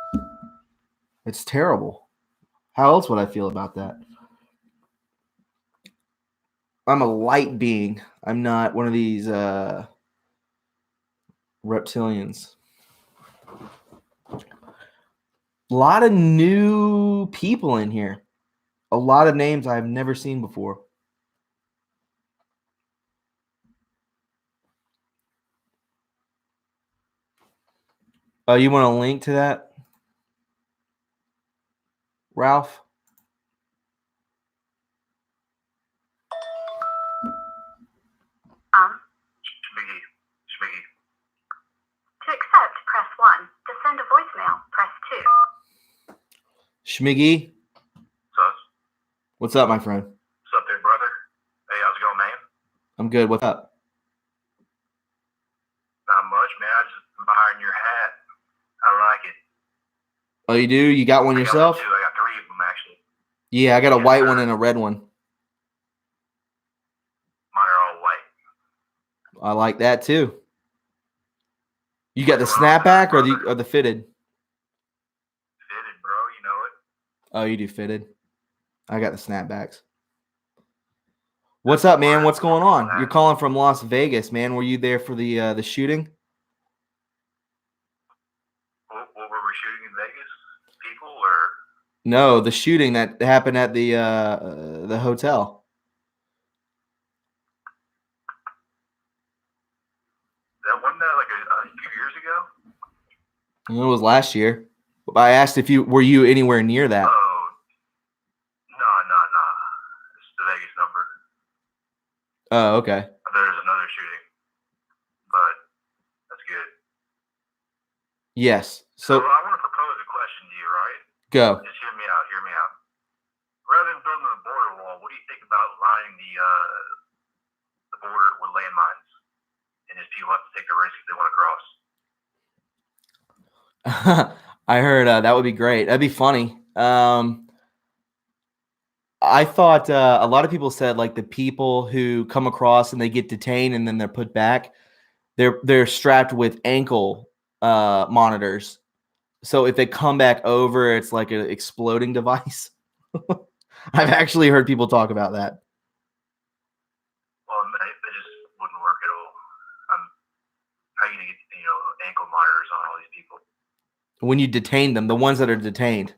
Speaker 1: It's terrible. How else would I feel about that? I'm a light being. I'm not one of these reptilians. A lot of new people in here. A lot of names I've never seen before. Oh, you want a link to that, Ralph?
Speaker 4: Schmiggy.
Speaker 5: To accept, press 1. To send a voicemail, press 2.
Speaker 1: Schmiggy?
Speaker 4: Sus.
Speaker 1: What's up, my friend?
Speaker 4: What's up there, brother? Hey, how's it going, man?
Speaker 1: I'm good. What's up?
Speaker 4: Not much, man. I just admiring your hat. I like it.
Speaker 1: Oh, you do? You got one yourself?
Speaker 4: I got 2. I got 3 of them, actually.
Speaker 1: Yeah, I got a white one and a red one.
Speaker 4: Mine are all white.
Speaker 1: I like that too. You got the snapback or the fitted?
Speaker 4: Fitted, bro. You know it.
Speaker 1: Oh, you do fitted. I got the snapbacks. What's up, man? What's going on? You're calling from Las Vegas, man. Were you there for the shooting?
Speaker 4: What were we shooting in Vegas? People or?
Speaker 1: No, the shooting that happened at the hotel.
Speaker 4: That wasn't that like a few years ago?
Speaker 1: It was last year. I asked if you were anywhere near that.
Speaker 4: Oh, no. It's the Vegas number.
Speaker 1: Oh, okay.
Speaker 4: There's another shooting, but that's good.
Speaker 1: Yes.
Speaker 4: So
Speaker 1: So
Speaker 4: I want to propose a question to you, right?
Speaker 1: go.
Speaker 4: Just hear me out. Hear me out. Rather than building a border wall, what do you think about lining the border with landmines, and if people have to take the risk if they want to cross?
Speaker 1: I heard that would be great. That'd be funny. I thought a lot of people said like the people who come across and they get detained and then they're put back, they're strapped with ankle monitors. So if they come back over, it's like an exploding device. I've actually heard people talk about that.
Speaker 4: Well, they just wouldn't work at all. How are you gonna get ankle monitors on all these people?
Speaker 1: when you detain them, the ones that are detained?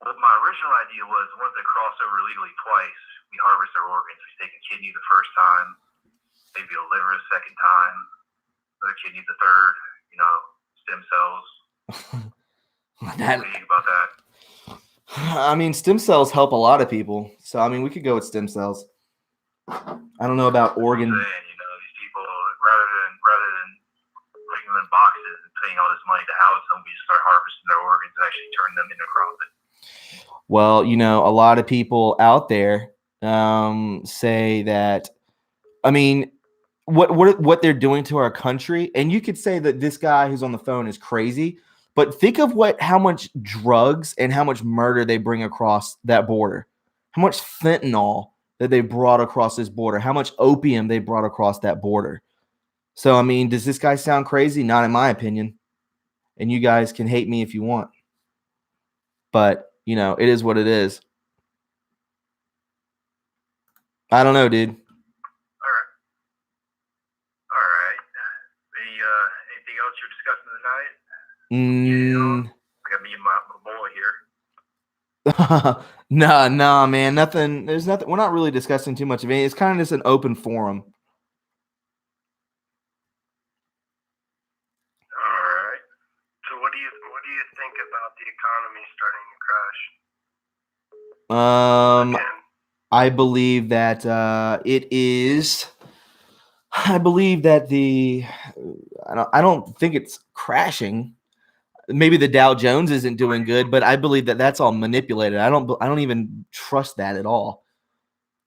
Speaker 7: Well, my original idea was the ones that cross over illegally twice, we harvest their organs. We take a kidney the first time, maybe a liver the second time, another kidney the third, stem cells. What do you think about that?
Speaker 1: I mean, stem cells help a lot of people. So, I mean, we could go with stem cells. I don't know about organ.
Speaker 7: These people, rather than putting them in boxes and paying all this money to house them, we start harvesting their organs and actually turn them into profit.
Speaker 1: Well, a lot of people out there say that, I mean, what they're doing to our country, and you could say that this guy who's on the phone is crazy, but think of how much drugs and how much murder they bring across that border, how much fentanyl that they brought across this border, how much opium they brought across that border. So, I mean, does this guy sound crazy? Not in my opinion. And you guys can hate me if you want. But, it is what it is. I don't know, dude.
Speaker 7: All right. Anything else you're discussing tonight? I got me and my boy here.
Speaker 1: No, man. Nothing. There's nothing. We're not really discussing too much of it. It's kind of just an open forum.
Speaker 7: All right. So what do you think about the economy starting to crash?
Speaker 1: I believe that it is. I believe that I don't think it's crashing. Maybe the Dow Jones isn't doing good, but I believe that that's all manipulated. I don't even trust that at all.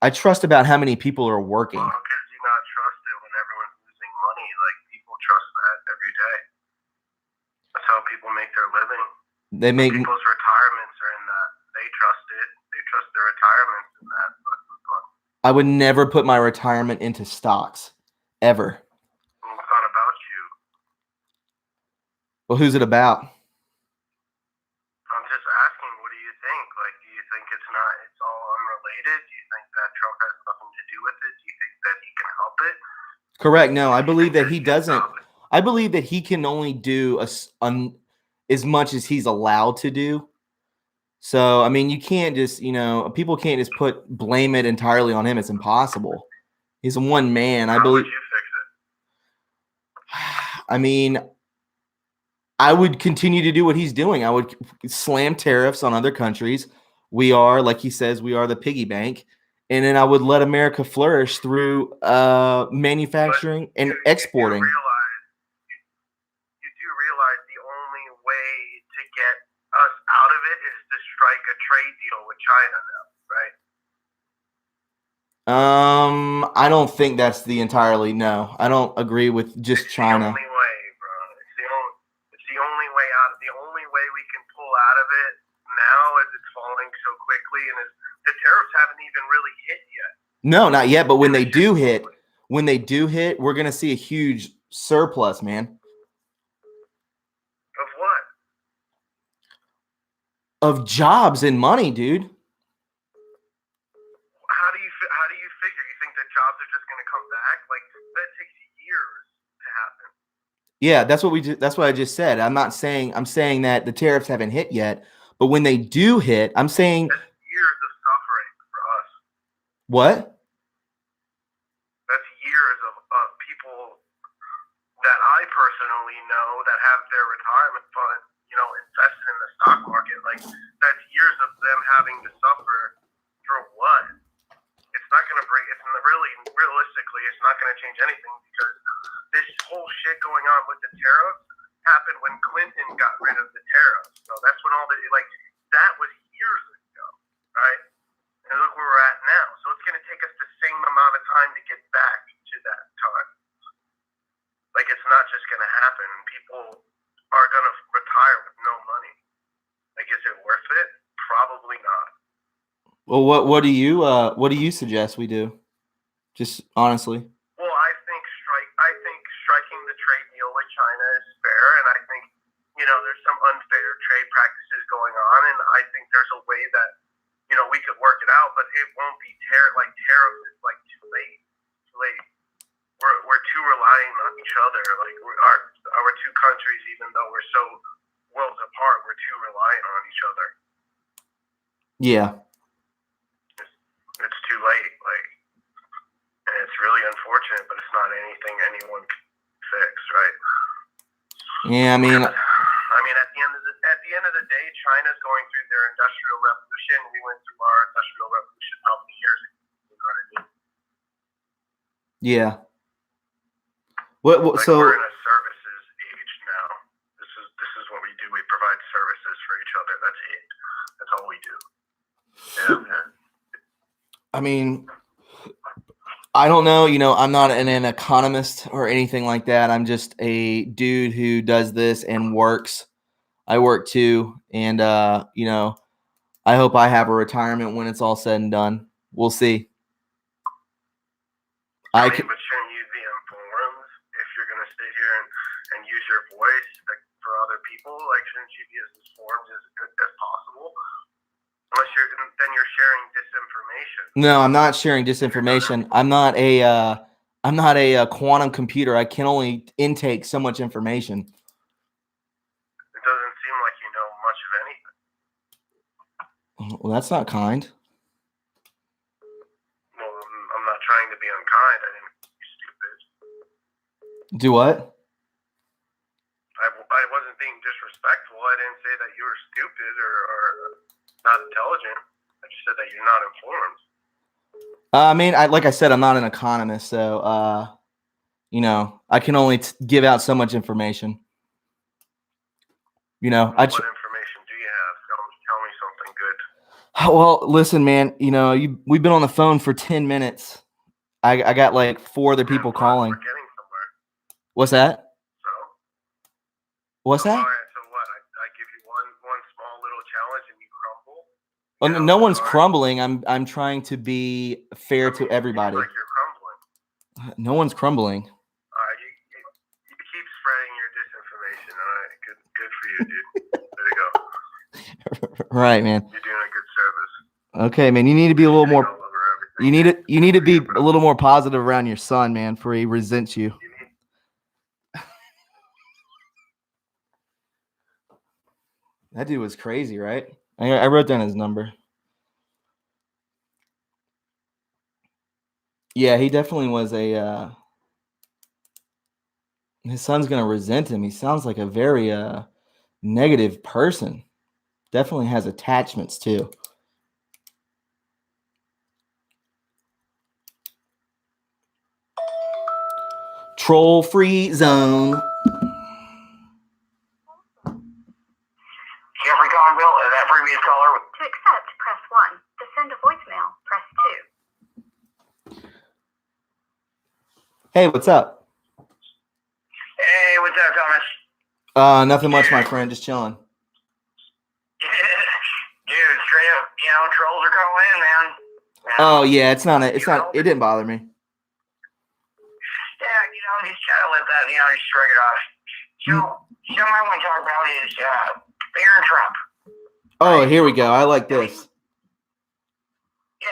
Speaker 1: I trust about how many people are working.
Speaker 7: Well, how could you not trust it when everyone's losing money? Like, people trust that every day. That's how people make their living. People's retirements are in that. They trust it. They trust their retirements in that.
Speaker 1: I would never put my retirement into stocks, ever.
Speaker 7: Well, it's not about you.
Speaker 1: Well, who's it about?
Speaker 7: I'm just asking, what do you think? Like, do you think it's all unrelated? Do you think that Trump has nothing to do with it? Do you think that he can help it?
Speaker 1: Correct. No, I believe that he doesn't. I believe that he can only do as much as he's allowed to do. So, I mean, you can't just, people can't just blame it entirely on him. It's impossible. He's a one man. I believe.
Speaker 7: How would you fix it?
Speaker 1: I mean, I would continue to do what he's doing. I would slam tariffs on other countries. We are, like he says, we are the piggy bank. And then I would let America flourish through manufacturing and exporting.
Speaker 7: You do realize the only way to get us out of it is to strike a trade deal with China now, right?
Speaker 1: I don't think that's no. I don't agree with just China.
Speaker 7: It's the only way, bro. It's the only way out. The only way we can pull out of it now as it's falling so quickly, and the tariffs haven't even really hit yet.
Speaker 1: No, not yet. But when they do hit, we're gonna see a huge surplus, man.
Speaker 7: Of what?
Speaker 1: Of jobs and money, dude.
Speaker 7: How do you figure? You think that jobs are just gonna come back? Like, that takes years to happen.
Speaker 1: Yeah, that's what I just said. I'm saying that the tariffs haven't hit yet, but when they do hit, I'm saying
Speaker 7: that's years of suffering for us.
Speaker 1: What?
Speaker 7: That's years of people that I personally know that have their retirement fund, invested in the stock market. Like, that's years of them having to suffer for what? It's not going to realistically, it's not going to change anything, because this whole shit going on with the tariffs happened when Clinton got rid of the tariffs. So that's when that was years ago, right? And look where we're at now. So it's going to take us the same amount of time to get back to that time. Like, it's not just going to happen. People are going to retire with no money. Like, is it worth it? Probably not.
Speaker 1: Well, what do you suggest we do? Just honestly.
Speaker 7: Well, I think striking the trade deal with China is fair, and I think there's some unfair trade practices going on, and I think there's a way that we could work it out, but it won't be tariffs. It's like too late. We're too relying on each other. Like our two countries, even though we're so worlds apart, we're too reliant on each other.
Speaker 1: Yeah.
Speaker 7: It's too late. Like, and it's really unfortunate, but it's not anything anyone can fix, right?
Speaker 1: Yeah, I mean,
Speaker 7: at the end of the day, China's going through their industrial revolution. We went through our industrial revolution how many years ago? You know what I mean?
Speaker 1: yeah. What
Speaker 7: Like,
Speaker 1: so
Speaker 7: we're in a services age now. This is what we do. We provide services for each other. That's it. That's all we do. Yeah.
Speaker 1: I mean, I don't know, I'm not an economist or anything like that. I'm just a dude who does this and works. I work too, and I hope I have a retirement when it's all said and done. We'll see.
Speaker 7: But shouldn't you be informed if you're going to sit here and use your voice for other people? Like, shouldn't you be as informed as possible? Unless you're sharing disinformation.
Speaker 1: No, I'm not sharing disinformation. I'm not a quantum computer. I can only intake so much information.
Speaker 7: It doesn't seem like you know much of anything.
Speaker 1: Well, that's not kind.
Speaker 7: Well, I'm not trying to be unkind. I didn't call you stupid.
Speaker 1: Do what?
Speaker 7: I wasn't being disrespectful. I didn't say that you were stupid or not intelligent. I just said that you're not informed.
Speaker 1: I mean, like I said, I'm not an economist, so I can only give out so much information.
Speaker 7: What information do you have? Tell me something good.
Speaker 1: Well, listen, man. We've been on the phone for 10 minutes. I got like 4 other people calling.
Speaker 7: We're getting somewhere.
Speaker 1: What's that?
Speaker 7: So.
Speaker 1: What's that?
Speaker 7: All right, so what? I give you one small little challenge and you crumble?
Speaker 1: Well, no one's crumbling. I'm trying to be fair to everybody.
Speaker 7: Like you're crumbling.
Speaker 1: No one's crumbling.
Speaker 7: You keep spreading your disinformation. All right, good for you, dude. There you go.
Speaker 1: Right, man.
Speaker 7: You're doing a good service.
Speaker 1: Okay, man. You need to be a little more.
Speaker 7: All over everything.
Speaker 1: You need to be a little more positive around your son, man, for he resents you. That dude was crazy, right? I wrote down his number. Yeah, he definitely was his son's gonna resent him. He sounds like a very negative person. Definitely has attachments too. Troll free zone.
Speaker 4: Jeffrey Conville, that previous caller.
Speaker 5: To accept, press 1. To send a voicemail, press 2.
Speaker 1: Hey, what's up?
Speaker 4: Hey, what's up, Thomas?
Speaker 1: Nothing much, my friend. Just chilling.
Speaker 4: Dude, straight up, trolls are calling in, man.
Speaker 1: Oh yeah, it's not. It didn't bother me.
Speaker 4: Yeah, just try to let that, just shrug it off. So, something I want to talk about is Barron Trump.
Speaker 1: Oh, here we go. I like this.
Speaker 4: Yeah,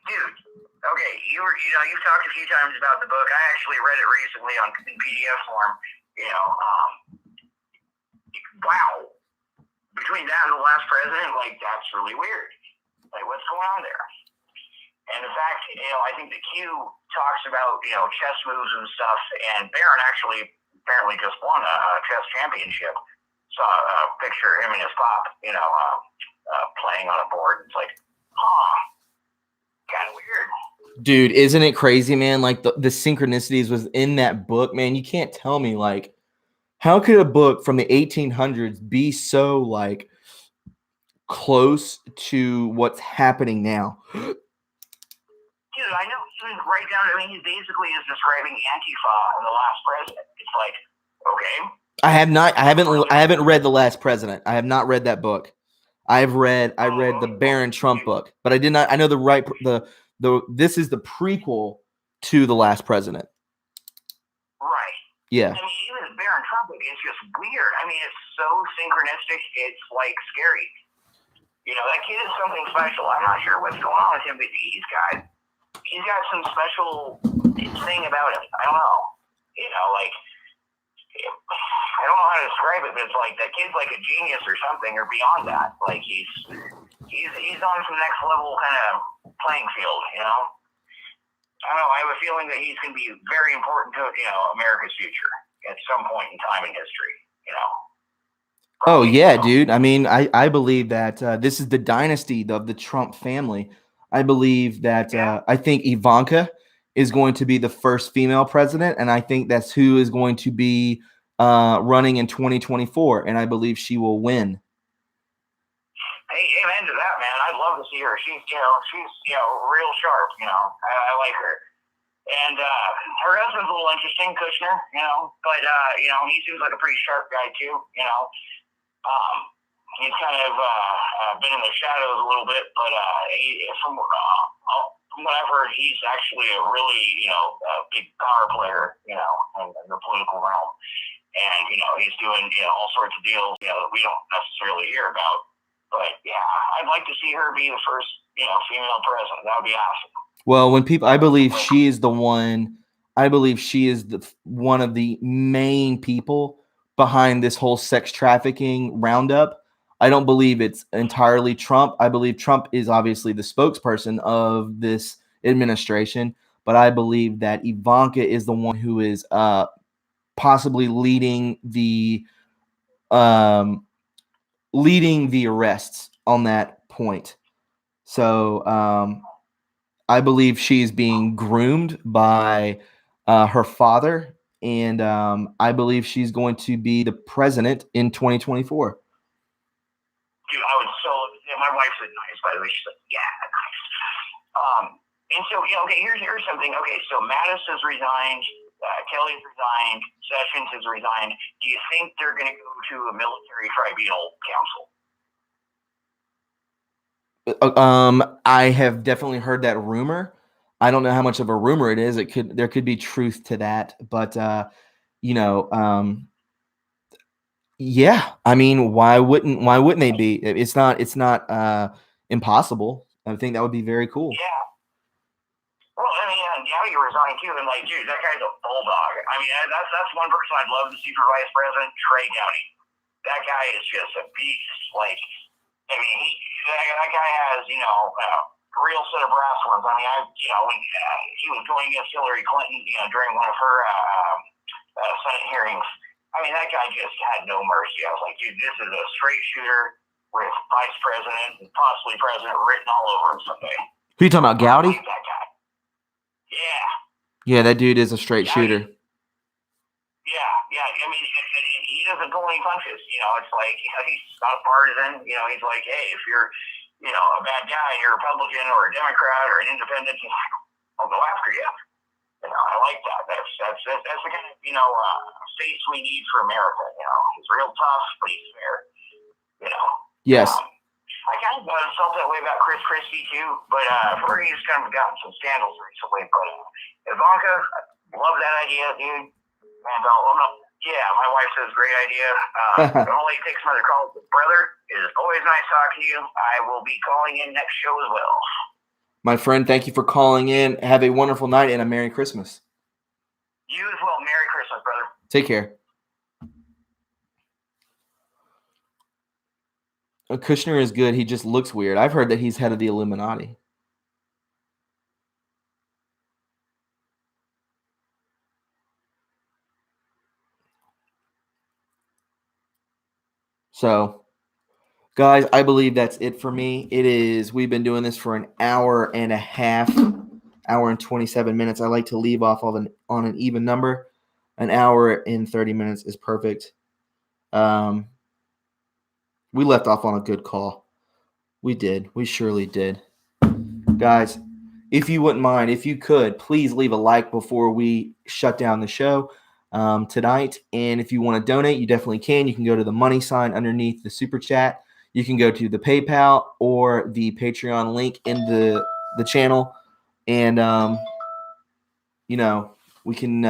Speaker 4: dude. Okay, you've talked a few times about the book. I actually read it recently on PDF form. Wow. Between that and the last president, that's really weird. What's going on there? And in fact, I think the Q talks about, chess moves and stuff, and Barron actually apparently just won a chess championship. Saw a picture of him and his pop, playing on a board. It's kind of weird.
Speaker 1: Dude, isn't it crazy, man? Like the synchronicities was in that book, man. You can't tell me how could a book from the 1800s be so close to what's happening now?
Speaker 4: Dude, I know even right down. He basically is describing Antifa and the last president. It's okay.
Speaker 1: I haven't read The Last President. I have not read that book. I read the Barron Trump book, but I did not. I know this is the prequel to The Last President.
Speaker 4: Right.
Speaker 1: Yeah.
Speaker 4: Even Barron Trump book is just weird. It's so synchronistic. It's scary. That kid is something special. I'm not sure what's going on with him, but he's got some special thing about him. I don't know. You know, like, I don't know how to describe it, but it's like that kid's like a genius or something, or beyond that. Like he's on some next level kind of playing field. You know, I don't know. I have a feeling that he's going to be very important to America's future at some point in time in history. You know.
Speaker 1: Oh yeah, dude. I mean, I believe that this is the dynasty of the Trump family. I believe that I think Ivanka is going to be the first female president, and I think that's who is going to be running in 2024, and I believe she will win.
Speaker 4: Hey, amen to that, man. I'd love to see her. She's real sharp. I like her. And her husband's a little interesting, Kushner. But he seems like a pretty sharp guy too. He's kind of been in the shadows a little bit, but from what I've heard, he's actually a really big power player, in the political realm. And he's doing all sorts of deals that we don't necessarily hear about. But yeah, I'd like to see her be the first female president. That would be awesome.
Speaker 1: Well, when people, I believe she is the one. I believe she is one of the main people behind this whole sex trafficking roundup. I don't believe it's entirely Trump. I believe Trump is obviously the spokesperson of this administration, but I believe that Ivanka is the one who is possibly leading the arrests on that point. So I believe she's being groomed by her father, and I believe she's going to be the president in 2024.
Speaker 4: Dude, I would my wife's nice, by the way. She's like, yeah, nice. And so, okay, here's something. Okay, so Mattis has resigned, Kelly's resigned, Sessions has resigned. Do you think they're going to go to a military tribunal council?
Speaker 1: I have definitely heard that rumor. I don't know how much of a rumor it is. There could be truth to that, but yeah. I mean, why wouldn't they be? It's not impossible. I think that would be very cool.
Speaker 4: Yeah. Well, I mean, Gowdy resigned too, and like, dude, that guy's a bulldog. I mean, that's one person I'd love to see for vice president, Trey Gowdy. That guy is just a beast. Like, I mean, that guy has a real set of brass ones. I mean, when he was going against Hillary Clinton, during one of her Senate hearings. I mean, that guy just had no mercy. I was like, dude, this is a straight shooter with vice president and possibly president written all over him someday.
Speaker 1: Who you talking about, Gowdy?
Speaker 4: That guy. Yeah.
Speaker 1: Yeah, that dude is a straight shooter.
Speaker 4: Yeah. I mean, he doesn't pull any punches. It's like he's not partisan. He's like, hey, if you're a bad guy, you're a Republican or a Democrat or an independent, I'll go after you. I like that. That's the kind of face we need for America. He's real tough, but he's fair.
Speaker 1: Yes.
Speaker 4: I kind of felt that way about Chris Christie too, but he's kind of gotten some scandals recently. But Ivanka, love that idea, dude. And my wife says great idea. Don't let you take some other calls. Brother, it is always nice talking to you. I will be calling in next show as well.
Speaker 1: My friend, thank you for calling in. Have a wonderful night and a Merry Christmas.
Speaker 4: You as well. Merry Christmas, brother.
Speaker 1: Take care. Kushner is good. He just looks weird. I've heard that he's head of the Illuminati. So, guys, I believe that's it for me. We've been doing this for an hour and a half, hour and 27 minutes. I like to leave off on an even number. An hour and 30 minutes is perfect. We left off on a good call. We did. We surely did. Guys, if you wouldn't mind, if you could, please leave a like before we shut down the show tonight. And if you want to donate, you definitely can. You can go to the money sign underneath the super chat. You can go to the PayPal or the Patreon link in the channel. And, we can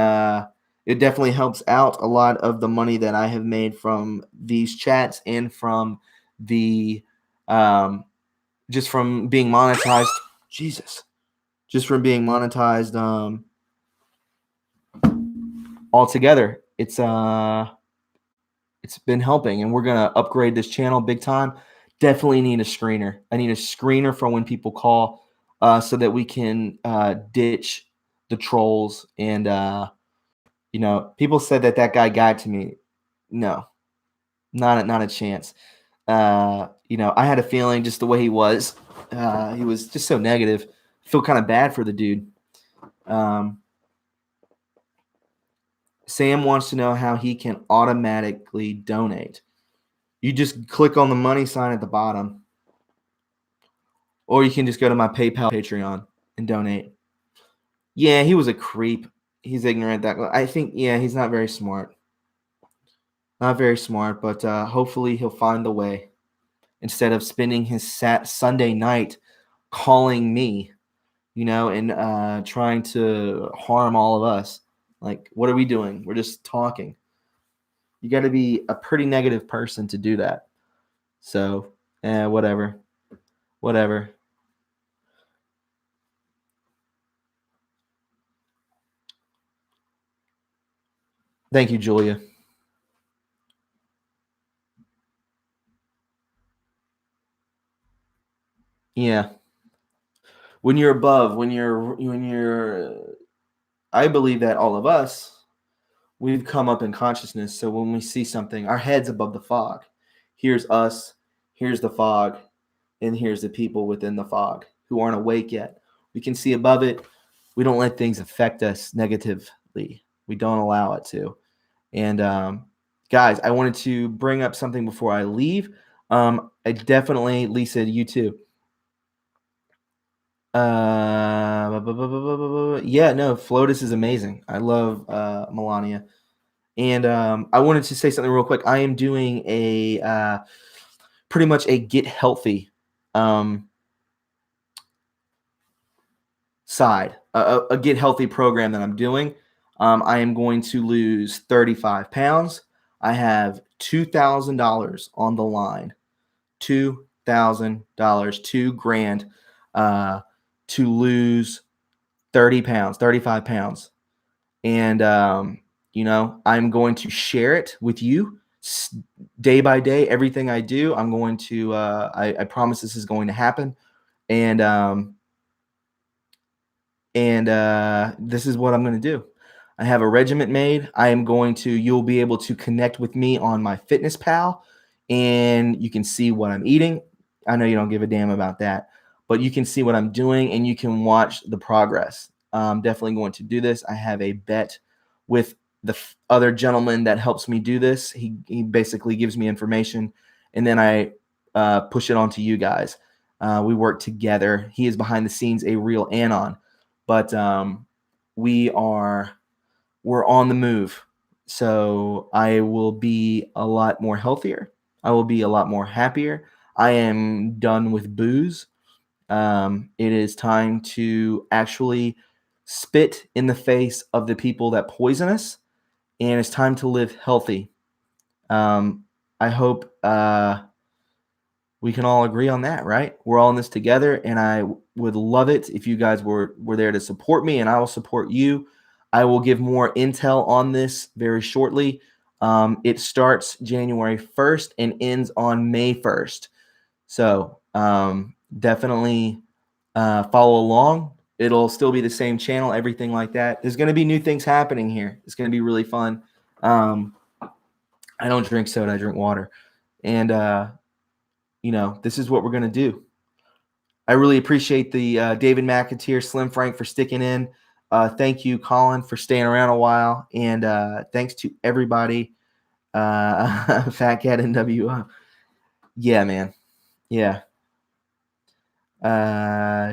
Speaker 1: it definitely helps out a lot of the money that I have made from these chats and from the just from being monetized. Jesus. Just from being monetized altogether, it's been helping, and we're gonna upgrade this channel big time. Definitely need a screener. I need a screener for when people call, so that we can ditch the trolls. And people said that guy got to me. No, not a chance. I had a feeling just the way he was. He was just so negative. I feel kind of bad for the dude. Sam wants to know how he can automatically donate. You just click on the money sign at the bottom, or you can just go to my PayPal, Patreon, and donate. Yeah, he was a creep. He's ignorant. I think, he's not very smart. Not very smart, but hopefully he'll find the way. Instead of spending his Sunday night calling me, and trying to harm all of us. Like, what are we doing? We're just talking. You got to be a pretty negative person to do that. So, whatever. Thank you, Julia. Yeah. When you're above, I believe that all of us, we've come up in consciousness. So when we see something, our head's above the fog. Here's us, here's the fog, and here's the people within the fog who aren't awake yet. We can see above it. We don't let things affect us negatively. We don't allow it to. And guys, I wanted to bring up something before I leave. I definitely, Lisa, you too. Flotus is amazing. I love Melania. And I wanted to say something real quick. I am doing a pretty much a get healthy side, a get healthy program that I'm doing. I am going to lose 35 pounds. I have $2,000 on the line. $2,000, $2,000 to lose 35 pounds. And, I'm going to share it with you day by day. Everything I do, I'm going to, I promise this is going to happen. And this is what I'm going to do. I have a regiment made. You'll be able to connect with me on my FitnessPal, and you can see what I'm eating. I know you don't give a damn about that, but you can see what I'm doing, and you can watch the progress. I'm definitely going to do this. I have a bet with the other gentleman that helps me do this. He basically gives me information, and then I push it on to you guys. We work together. He is behind the scenes a real anon, but we're on the move. So I will be a lot more healthier. I will be a lot more happier. I am done with booze. It is time to actually spit in the face of the people that poison us, and it's time to live healthy. I hope we can all agree on that, right? We're all in this together, and I would love it if you guys were there to support me, and I will support you. I will give more intel on this very shortly. It starts January 1st and ends on May 1st. So definitely follow along. It'll still be the same channel, everything like that. There's going to be new things happening here. It's going to be really fun. I don't drink soda. I drink water. And, this is what we're going to do. I really appreciate the David McAteer, Slim Frank for sticking in. Thank you, Colin, for staying around a while. And thanks to everybody. Fat Cat NWO. Yeah, man. Yeah.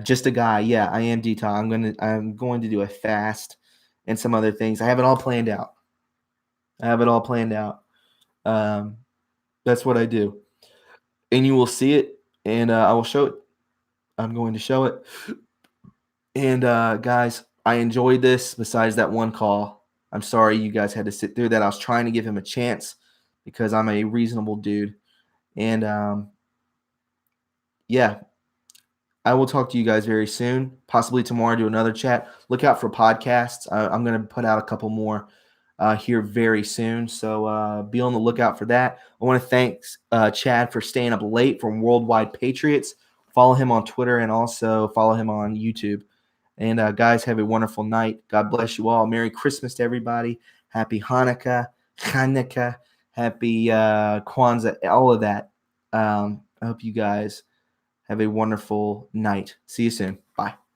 Speaker 1: Just a guy. Yeah, I am detox. I'm going to do a fast and some other things. I have it all planned out. That's what I do. And you will see it, and I will show it. I'm going to show it. And guys, I enjoyed this besides that one call. I'm sorry you guys had to sit through that. I was trying to give him a chance because I'm a reasonable dude. And I will talk to you guys very soon, possibly tomorrow, do another chat. Look out for podcasts. I'm going to put out a couple more here very soon. So be on the lookout for that. I want to thank Chad for staying up late from Worldwide Patriots. Follow him on Twitter and also follow him on YouTube. And guys, have a wonderful night. God bless you all. Merry Christmas to everybody. Happy Hanukkah, happy Kwanzaa, all of that. I hope you guys have a wonderful night. See you soon. Bye.